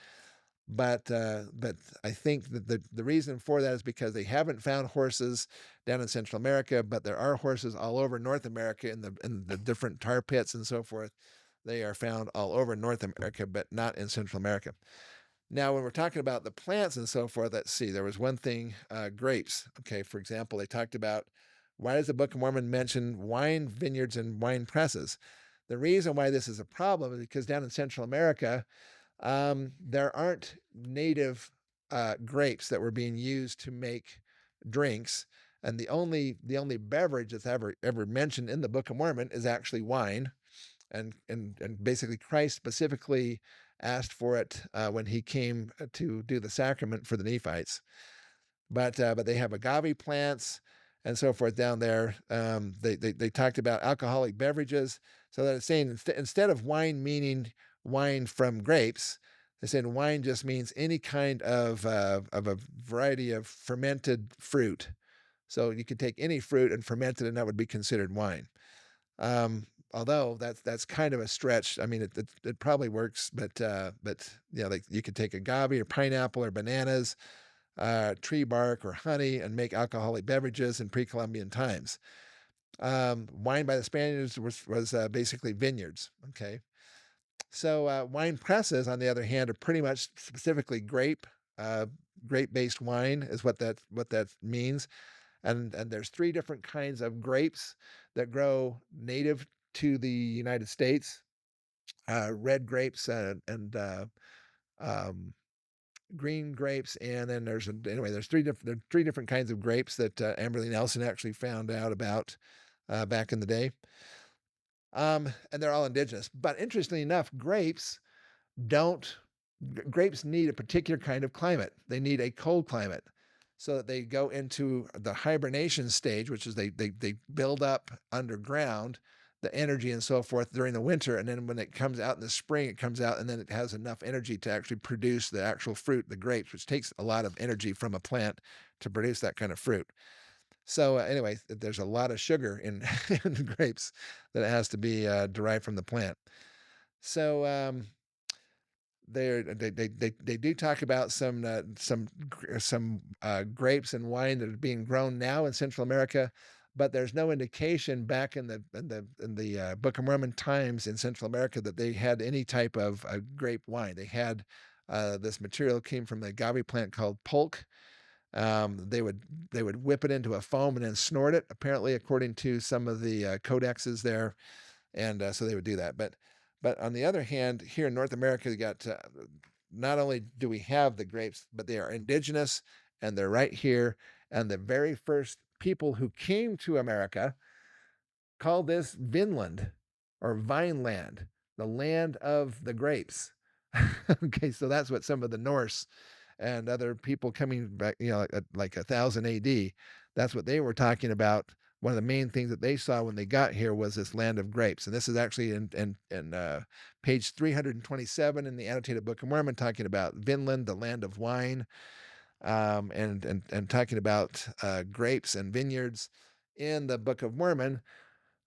But I think that the reason for that is because they haven't found horses down in Central America, but there are horses all over North America in the different tar pits and so forth. They are found all over North America, but not in Central America. Now, when we're talking about the plants and so forth, let's see. There was one thing, grapes. Okay, for example, they talked about, why does the Book of Mormon mention wine vineyards and wine presses? The reason why this is a problem is because down in Central America, there aren't native grapes that were being used to make drinks, and the only beverage that's ever mentioned in the Book of Mormon is actually wine, and basically Christ specifically asked for it when he came to do the sacrament for the Nephites. But they have agave plants and so forth down there. They talked about alcoholic beverages, so that it's saying instead of wine meaning wine from grapes, they said wine just means any kind of a variety of fermented fruit. So you could take any fruit and ferment it, and that would be considered wine. Although that's kind of a stretch. I mean, it probably works, but yeah, like you could take agave or pineapple or bananas, tree bark or honey, and make alcoholic beverages in pre-Columbian times. Wine by the Spaniards was basically vineyards. Okay, so wine presses, on the other hand, are pretty much specifically uh, grape-based wine is what that means. And there's three different kinds of grapes that grow native to the United States: red grapes and um, green grapes, and then there's three different kinds of grapes that Amberly Nelson actually found out about back in the day. And they're all indigenous. But interestingly enough, don't grapes need a particular kind of climate. They need a cold climate so that they go into the hibernation stage, which is they build up underground the energy and so forth during the winter. And then when it comes out in the spring, it comes out and then it has enough energy to actually produce the actual fruit, the grapes, which takes a lot of energy from a plant to produce that kind of fruit. So anyway, there's a lot of sugar in, in grapes that has to be derived from the plant. So they do talk about some grapes and wine that are being grown now in Central America, but there's no indication back in the Book of Mormon times in Central America that they had any type of grape wine. They had this material came from the agave plant called pulque. They would whip it into a foam and then snort it. Apparently, according to some of the codexes there, and so they would do that. But on the other hand, here in North America, you got not only do we have the grapes, but they are indigenous and they're right here. And the very first people who came to America called this Vinland or Vineland, the land of the grapes. Okay, so that's what some of the Norse and other people coming back, like 1000 AD, that's what they were talking about. One of the main things that they saw when they got here was this land of grapes. And this is actually in page 327 in the Annotated Book of Mormon, talking about Vinland, the land of wine, and talking about grapes and vineyards in the Book of Mormon.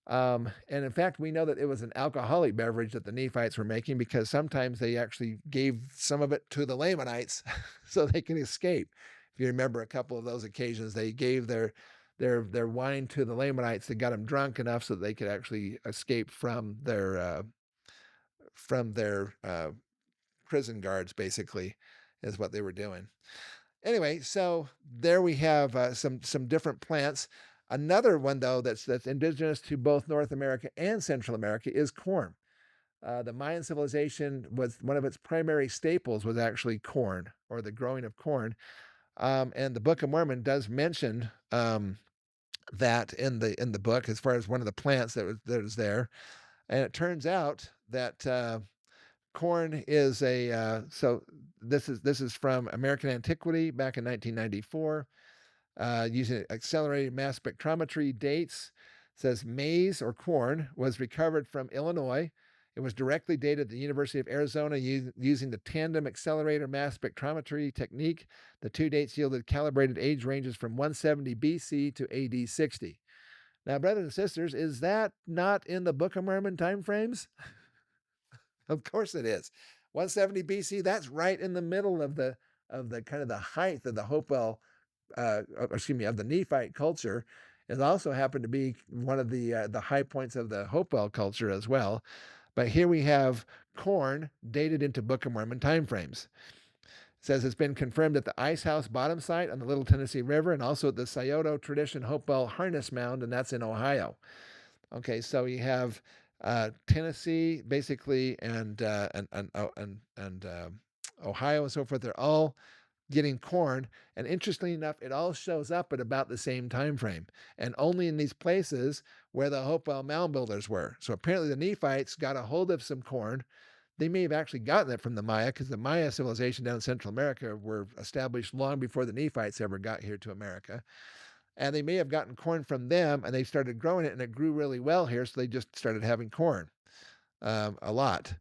And in fact, we know that it was an alcoholic beverage that the Nephites were making because sometimes they actually gave some of it to the Lamanites so they can escape. If you remember a couple of those occasions, they gave their wine to the Lamanites that got them drunk enough so that they could actually escape from their prison guards, basically, is what they were doing. Anyway, so there we have some different plants. Another one, though, that's indigenous to both North America and Central America is corn. The Mayan civilization was one of its primary staples was actually corn or the growing of corn. And the Book of Mormon does mention that in the book as far as one of the plants that was there. And it turns out that corn is so this is from American Antiquity back in 1994. Using accelerated mass spectrometry dates. It says maize or corn was recovered from Illinois. It was directly dated at the University of Arizona using the tandem accelerator mass spectrometry technique. The two dates yielded calibrated age ranges from 170 BC to AD 60. Now, brothers and sisters, is that not in the Book of Mormon timeframes? Of course it is. 170 BC, that's right in the middle of the kind of the height of the Hopewell of the Nephite culture. It also happened to be one of the high points of the Hopewell culture as well. But here we have corn dated into Book of Mormon timeframes. It says it's been confirmed at the Ice House bottom site on the Little Tennessee River and also at the Scioto Tradition Hopewell Harness Mound, and that's in Ohio. Okay, so you have Tennessee basically and Ohio and so forth. They're all getting corn, and interestingly enough, it all shows up at about the same time frame, and only in these places where the Hopewell mound builders were. So apparently the Nephites got a hold of some corn. They may have actually gotten it from the Maya because the Maya civilization down in Central America were established long before the Nephites ever got here to America. And they may have gotten corn from them and they started growing it and it grew really well here. So they just started having corn a lot.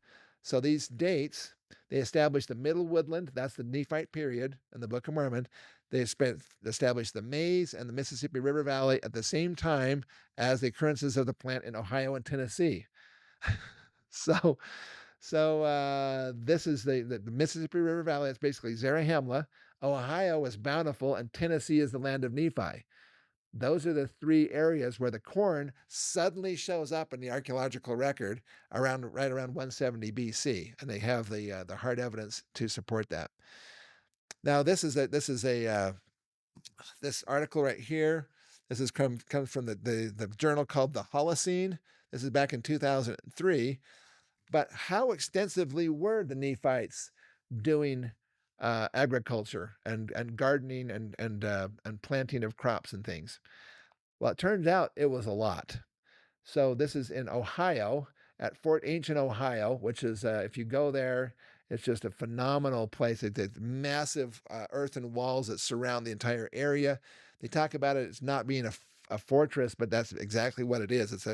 So these dates, they established the Middle Woodland, that's the Nephite period in the Book of Mormon. They established the maize and the Mississippi River Valley at the same time as the occurrences of the plant in Ohio and Tennessee. so this is the Mississippi River Valley. It's basically Zarahemla. Ohio is bountiful, and Tennessee is the land of Nephi. Those are the three areas where the corn suddenly shows up in the archaeological record right around 170 BC, and they have the hard evidence to support that. Now, this article right here. Comes from the journal called the Holocene. This is back in 2003. But how extensively were the Nephites doing agriculture and gardening and planting of crops and things. Well, it turns out it was a lot. So this is in Ohio at Fort Ancient, Ohio, which is, if you go there, it's just a phenomenal place. It's massive earthen walls that surround the entire area. They talk about it as not being a fortress, but that's exactly what it is. It's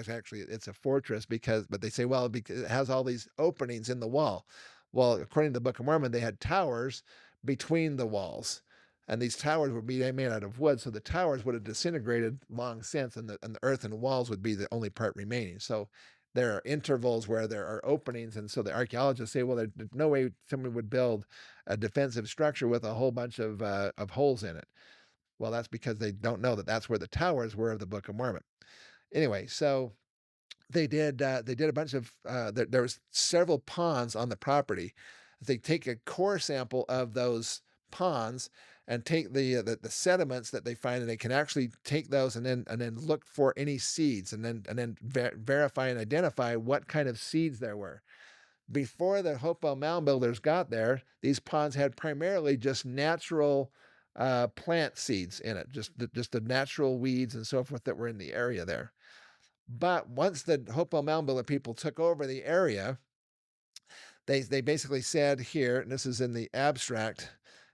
a fortress because, but they say, well, because it has all these openings in the wall. Well, according to the Book of Mormon, they had towers between the walls, and these towers would be made out of wood, so the towers would have disintegrated long since, and the earthen walls would be the only part remaining. So there are intervals where there are openings, and so the archaeologists say, well, there's no way someone would build a defensive structure with a whole bunch of holes in it. Well, that's because they don't know that that's where the towers were of the Book of Mormon. Anyway, so they did a bunch of there was several ponds on the property. They take a core sample of those ponds and take the sediments that they find, and they can actually take those and then look for any seeds, and then verify and identify what kind of seeds there were. Before the Hopewell Mound Builders got there, these ponds had primarily just natural plant seeds in it, just the natural weeds and so forth that were in the area there. But once the Hopewell Mound Builder people took over the area, they basically said here, and this is in the abstract,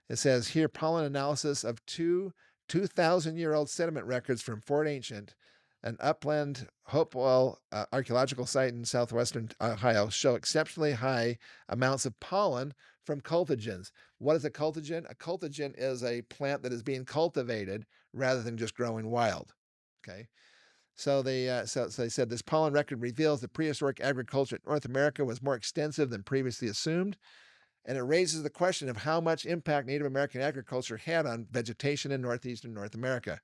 it says here pollen analysis of 2,000-year-old sediment records from Fort Ancient, an upland Hopewell archaeological site in southwestern Ohio, show exceptionally high amounts of pollen from cultigens. What is a cultigen? A cultigen is a plant that is being cultivated rather than just growing wild. Okay. So they said this pollen record reveals that prehistoric agriculture in North America was more extensive than previously assumed, and it raises the question of how much impact Native American agriculture had on vegetation in northeastern North America.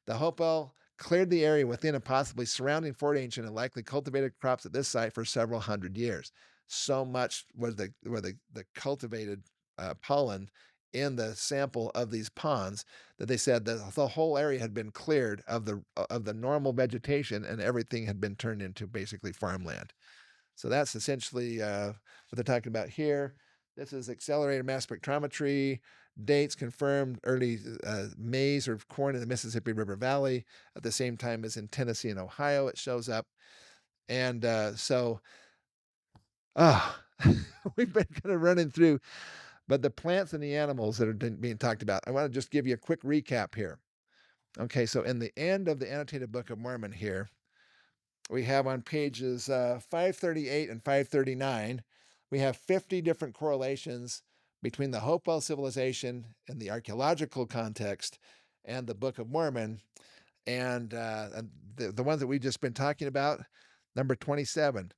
The Hopewell cleared the area within and possibly surrounding Fort Ancient and likely cultivated crops at this site for several hundred years. So much was the cultivated pollen in the sample of these ponds that they said that the whole area had been cleared of the normal vegetation, and everything had been turned into basically farmland. So that's essentially what they're talking about here. This is accelerated mass spectrometry. Dates confirmed early maize or corn in the Mississippi River Valley at the same time as in Tennessee and Ohio. It shows up. And oh, we've been kind of running through, but the plants and the animals that are being talked about, I want to just give you a quick recap here. Okay, so in the end of the Annotated Book of Mormon here, we have on pages 538 and 539, we have 50 different correlations between the Hopewell civilization in the archaeological context and the Book of Mormon. And the ones that we've just been talking about, number 27,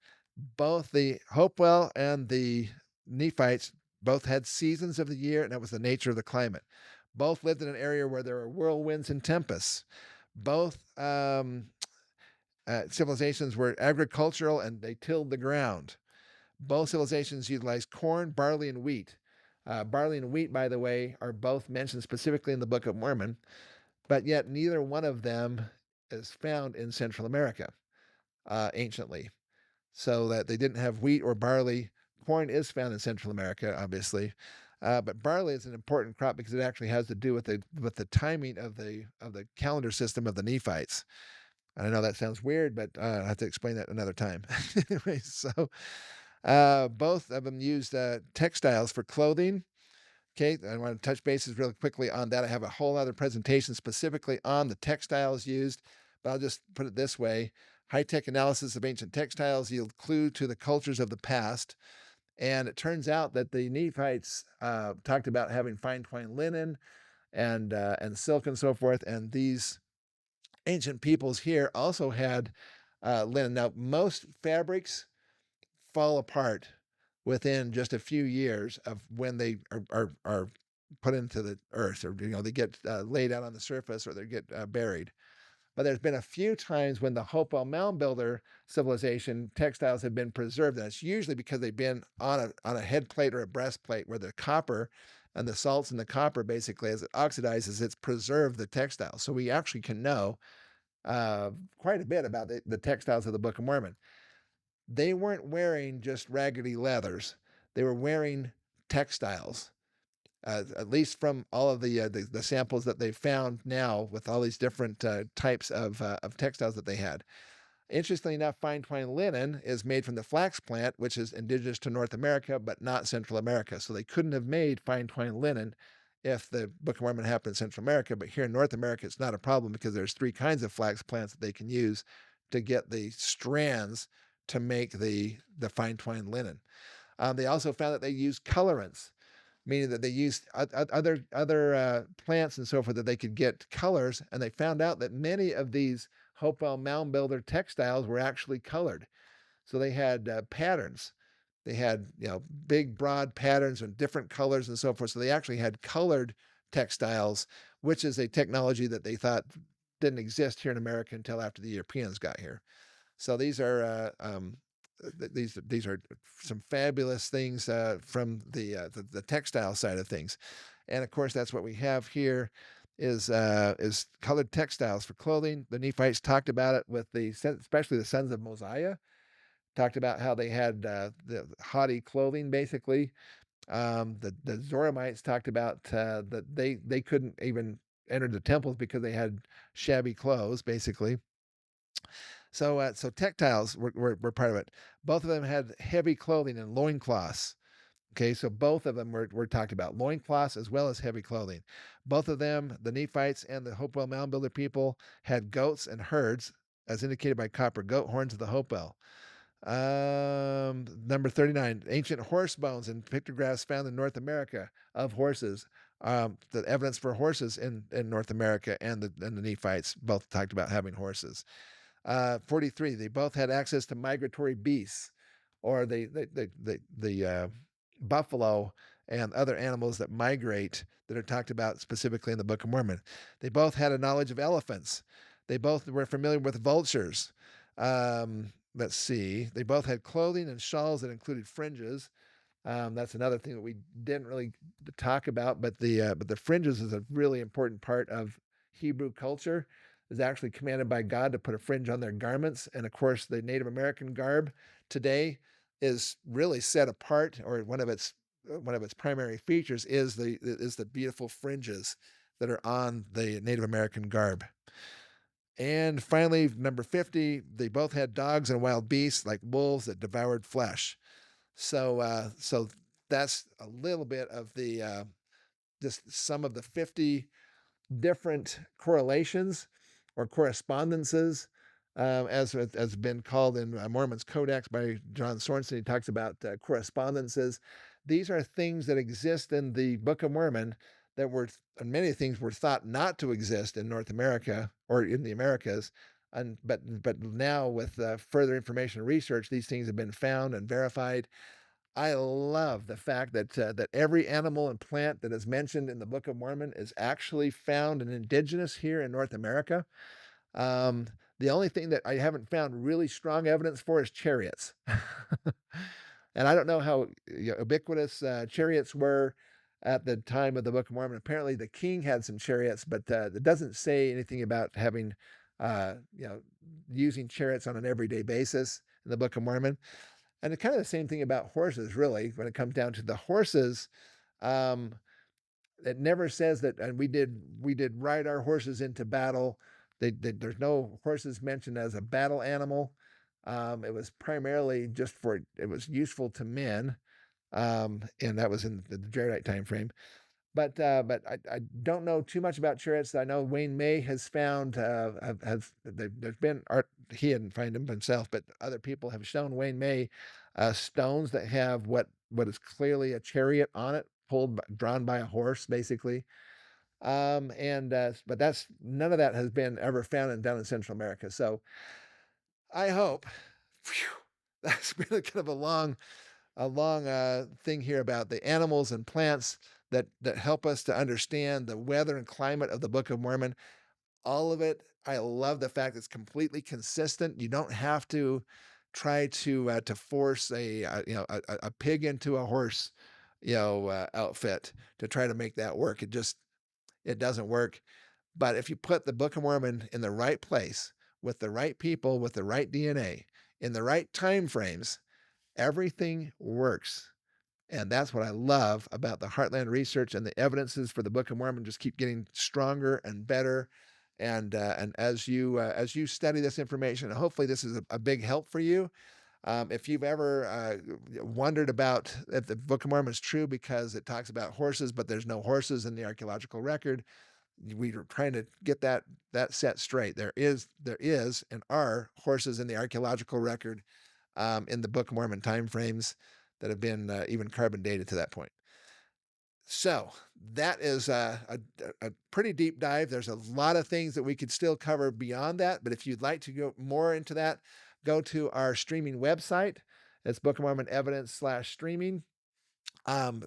both the Hopewell and the Nephites both had seasons of the year, and that was the nature of the climate. Both lived in an area where there were whirlwinds and tempests. Both civilizations were agricultural and they tilled the ground. Both civilizations utilized corn, barley, and wheat. Barley and wheat, by the way, are both mentioned specifically in the Book of Mormon, but yet neither one of them is found in Central America anciently. So that they didn't have wheat or barley. Corn is found in Central America, obviously, but barley is an important crop because it actually has to do with the timing of the calendar system of the Nephites. I know that sounds weird, but I have to explain that another time. Anyway, so both of them used textiles for clothing. Okay, I want to touch bases really quickly on that. I have a whole other presentation specifically on the textiles used, but I'll just put it this way. High-tech analysis of ancient textiles yield clue to the cultures of the past. And it turns out that the Nephites talked about having fine twined linen and silk and so forth. And these ancient peoples here also had linen. Now, most fabrics fall apart within just a few years of when they are put into the earth, or they get laid out on the surface, or they get buried. But there's been a few times when the Hopewell Mound Builder civilization textiles have been preserved, and it's usually because they've been on a head plate or a breastplate where the copper and the salts in the copper, basically as it oxidizes, it's preserved the textile. So we actually can know quite a bit about the textiles of the Book of Mormon. They weren't wearing just raggedy leathers. They were wearing textiles. at least from all of the samples that they've found now with all these different types of textiles that they had. Interestingly enough, fine twine linen is made from the flax plant, which is indigenous to North America, but not Central America. So they couldn't have made fine twine linen if the Book of Mormon happened in Central America. But here in North America, it's not a problem because there's three kinds of flax plants that they can use to get the strands to make the fine twine linen. They also found that they used colorants, meaning that they used other plants and so forth that they could get colors, and they found out that many of these Hopewell Mound Builder textiles were actually colored. So they had patterns. They had big broad patterns and different colors and so forth. So they actually had colored textiles, which is a technology that they thought didn't exist here in America until after the Europeans got here. So these are some fabulous things from the textile side of things, and of course that's what we have here is colored textiles for clothing. The Nephites talked about it with especially the sons of Mosiah. Talked about how they had the haughty clothing, basically. The Zoramites talked about that they couldn't even enter the temples because they had shabby clothes, basically. So textiles were part of it. Both of them had heavy clothing and loincloths. Okay, so both of them were talked about loincloths as well as heavy clothing. Both of them, the Nephites and the Hopewell Mound Builder people, had goats and herds, as indicated by copper goat horns of the Hopewell. Number 39, ancient horse bones and pictographs found in North America of horses. The evidence for horses in North America and the Nephites both talked about having horses. 43, they both had access to migratory beasts, or the buffalo and other animals that migrate that are talked about specifically in the Book of Mormon. They both had a knowledge of elephants. They both were familiar with vultures. Let's see. They both had clothing and shawls that included fringes. That's another thing that we didn't really talk about, but the fringes is a really important part of Hebrew culture. Is actually commanded by God to put a fringe on their garments, and of course, the Native American garb today is really set apart, or one of its primary features is the beautiful fringes that are on the Native American garb. And finally, number 50, they both had dogs and wild beasts like wolves that devoured flesh. So that's a little bit of the just some of the 50 different correlations or correspondences, as has been called in Mormon's Codex by John Sorensen. He talks about correspondences. These are things that exist in the Book of Mormon that many things were thought not to exist in North America or in the Americas. But now with further information and research, these things have been found and verified. I love the fact that every animal and plant that is mentioned in the Book of Mormon is actually found and indigenous here in North America. Um, the only thing that I haven't found really strong evidence for is chariots. And I don't know how ubiquitous chariots were at the time of the Book of Mormon. Apparently, the king had some chariots, but it doesn't say anything about having, uh, you know, using chariots on an everyday basis in the Book of Mormon. And it's kind of the same thing about horses, really, when it comes down to the horses. Um, it never says that, and we did ride our horses into battle. There's no horses mentioned as a battle animal. It was primarily just it was useful to men, and that was in the Jaredite time frame. But I don't know too much about chariots. I know Wayne May has found there's been art. He didn't find them himself, but other people have shown Wayne May stones that have what is clearly a chariot on it, drawn by a horse, basically. And but that's none of that has been ever found down in Central America. So I hope. Phew, that's really kind of a long thing here about the animals and plants that help us to understand the weather and climate of the Book of Mormon. All of it. I love the fact it's completely consistent. You don't have to try to force a pig into a horse outfit to try to make that work. It doesn't work. But if you put the Book of Mormon in the right place with the right people with the right DNA in the right time frames, everything works. And that's what I love about the Heartland research, and the evidences for the Book of Mormon just keep getting stronger and better. And as you study this information, hopefully this is a big help for you. If you've ever wondered about if the Book of Mormon is true because it talks about horses, but there's no horses in the archaeological record, we are trying to get that set straight. There is and are horses in the archaeological record in the Book of Mormon timeframes that have been even carbon dated to that point. So that is a pretty deep dive. There's a lot of things that we could still cover beyond that, but if you'd like to go more into that, go to our streaming website. It's Book of Mormon Evidence slash streaming.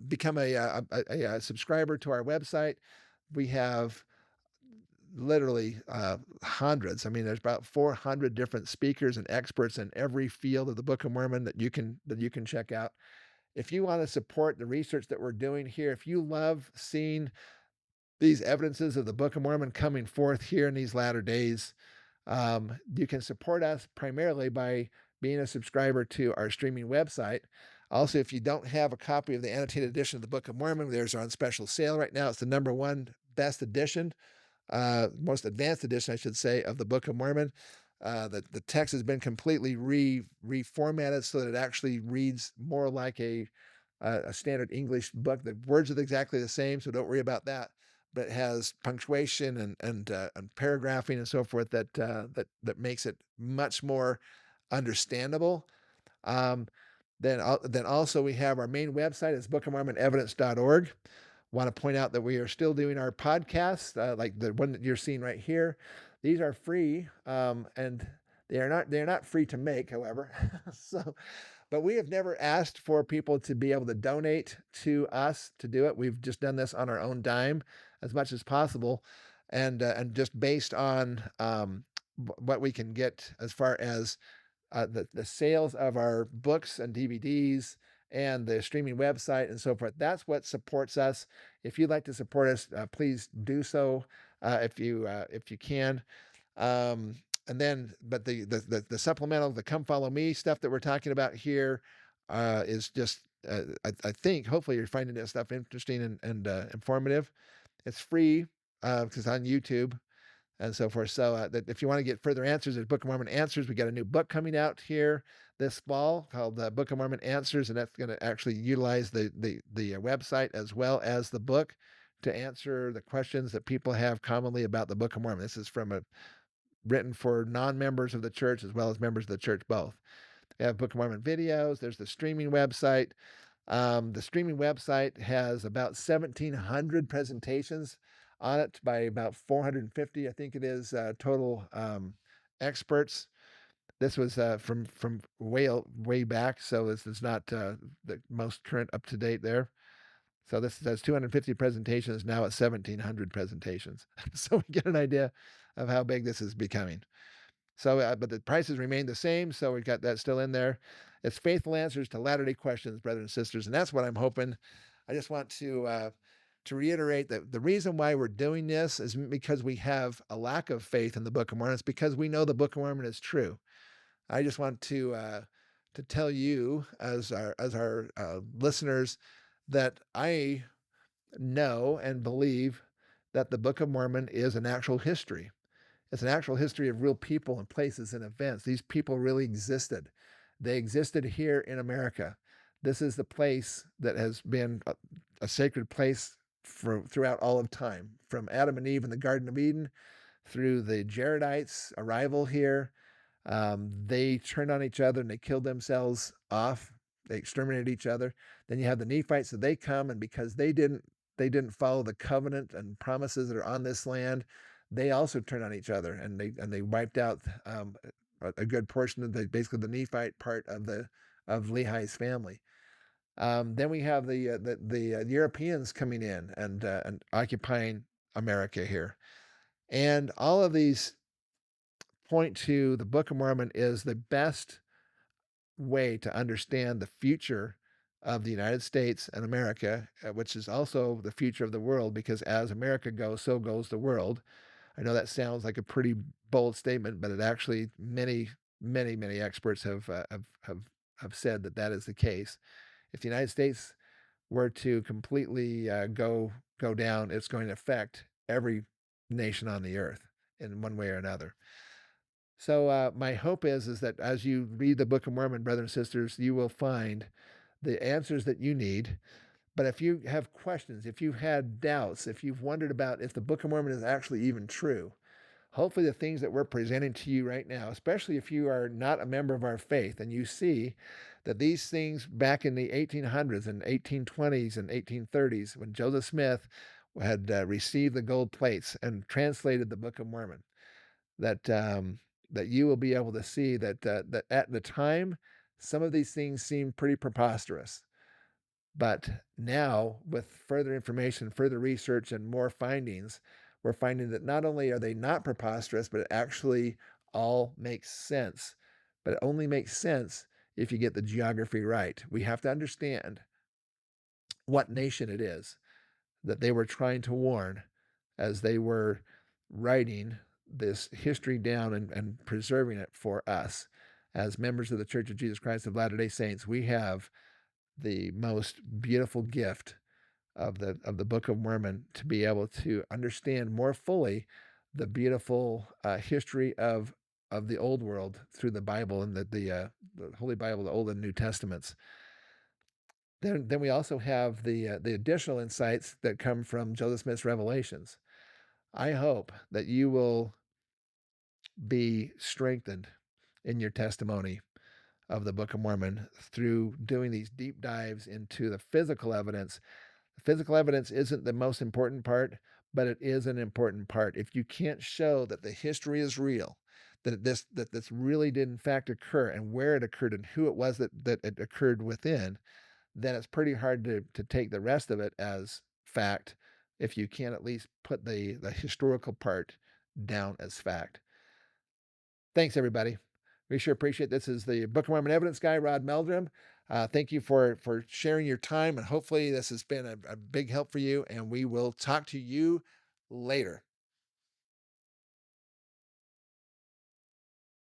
Become a subscriber to our website. We have literally hundreds. I mean, there's about 400 different speakers and experts in every field of the Book of Mormon that you can check out. If you want to support the research that we're doing here, if you love seeing these evidences of the Book of Mormon coming forth here in these latter days, you can support us primarily by being a subscriber to our streaming website. Also, if you don't have a copy of the annotated edition of the Book of Mormon, there's on special sale right now. It's the number one best edition, most advanced edition, I should say, of the Book of Mormon. The text has been completely reformatted so that it actually reads more like a standard English book. The words are exactly the same, so don't worry about that. But it has punctuation and paragraphing and so forth that makes it much more understandable. Um, then also we have our main website is bookofmormonevidence.org. Want to point out that we are still doing our podcast, like the one that you're seeing right here. These are free, and they're not free to make, however. So, but we have never asked for people to be able to donate to us to do it. We've just done this on our own dime as much as possible, and just based on what we can get as far as the sales of our books and DVDs and the streaming website and so forth. That's what supports us. If you'd like to support us, please do so if you can. And then, but the supplemental, the Come Follow Me stuff that we're talking about here is just, I think, hopefully you're finding this stuff interesting and informative. It's free because it's on YouTube and so forth. So that if you want to get further answers, there's Book of Mormon Answers. We got a new book coming out here this fall called Book of Mormon Answers, and that's going to actually utilize the website as well as the book to answer the questions that people have commonly about the Book of Mormon. This is written for non-members of the church as well as members of the church both. We have Book of Mormon videos. There's the streaming website. The streaming website has about 1,700 presentations on it by about 450, I think it is, total experts. This was from way back, so this is not the most current up to date there. So this has 250 presentations, now at 1,700 presentations. So we get an idea of how big this is becoming. So, but the prices remain the same, so we've got that still in there. It's faithful answers to Latter-day questions, brothers and sisters, and that's what I'm hoping. I just want to reiterate that the reason why we're doing this is because we have a lack of faith in the Book of Mormon. It's because we know the Book of Mormon is true. I just want to tell you as our listeners that I know and believe that the Book of Mormon is an actual history. It's an actual history of real people and places and events. These people really existed. They existed here in America. This is the place that has been a sacred place throughout all of time, from Adam and Eve in the Garden of Eden through the Jaredites' arrival here. They turned on each other and they killed themselves off. They exterminated each other. Then you have the Nephites, so they come, and because they didn't follow the covenant and promises that are on this land, they also turned on each other, and they wiped out a good portion of basically the Nephite part of Lehi's family. Then we have the Europeans coming in and occupying America here, and all of these point to the Book of Mormon is the best way to understand the future of the United States and America, which is also the future of the world, because as America goes, so goes the world. I know that sounds like a pretty bold statement, but it actually many experts have said that is the case. If the United States were to completely go down, it's going to affect every nation on the earth in one way or another. So my hope is that as you read the Book of Mormon, brothers and sisters, you will find the answers that you need. But if you have questions, if you've had doubts, if you've wondered about if the Book of Mormon is actually even true, hopefully the things that we're presenting to you right now, especially if you are not a member of our faith and you see that these things back in the 1800s and 1820s and 1830s, when Joseph Smith had received the gold plates and translated the Book of Mormon, that you will be able to see that at the time, some of these things seemed pretty preposterous. But now, with further information, further research, and more findings, we're finding that not only are they not preposterous, but it actually all makes sense. But it only makes sense if you get the geography right. We have to understand what nation it is that they were trying to warn as they were writing this history down and preserving it for us. As members of the Church of Jesus Christ of Latter day Saints, we have the most beautiful gift of the Book of Mormon to be able to understand more fully the beautiful history of the Old World through the Bible and the Holy Bible, the Old and New Testaments. Then we also have the additional insights that come from Joseph Smith's revelations. I hope that you will be strengthened in your testimony of the Book of Mormon through doing these deep dives into the physical evidence. The physical evidence isn't the most important part, but it is an important part. If you can't show that the history is real, that this really did in fact occur and where it occurred and who it was that it occurred within, then it's pretty hard to take the rest of it as fact if you can't at least put the historical part down as fact. Thanks, everybody. We sure appreciate this. Is the Book of Mormon Evidence Guy, Rod Meldrum. Thank you for sharing your time, and hopefully this has been a big help for you, and we will talk to you later.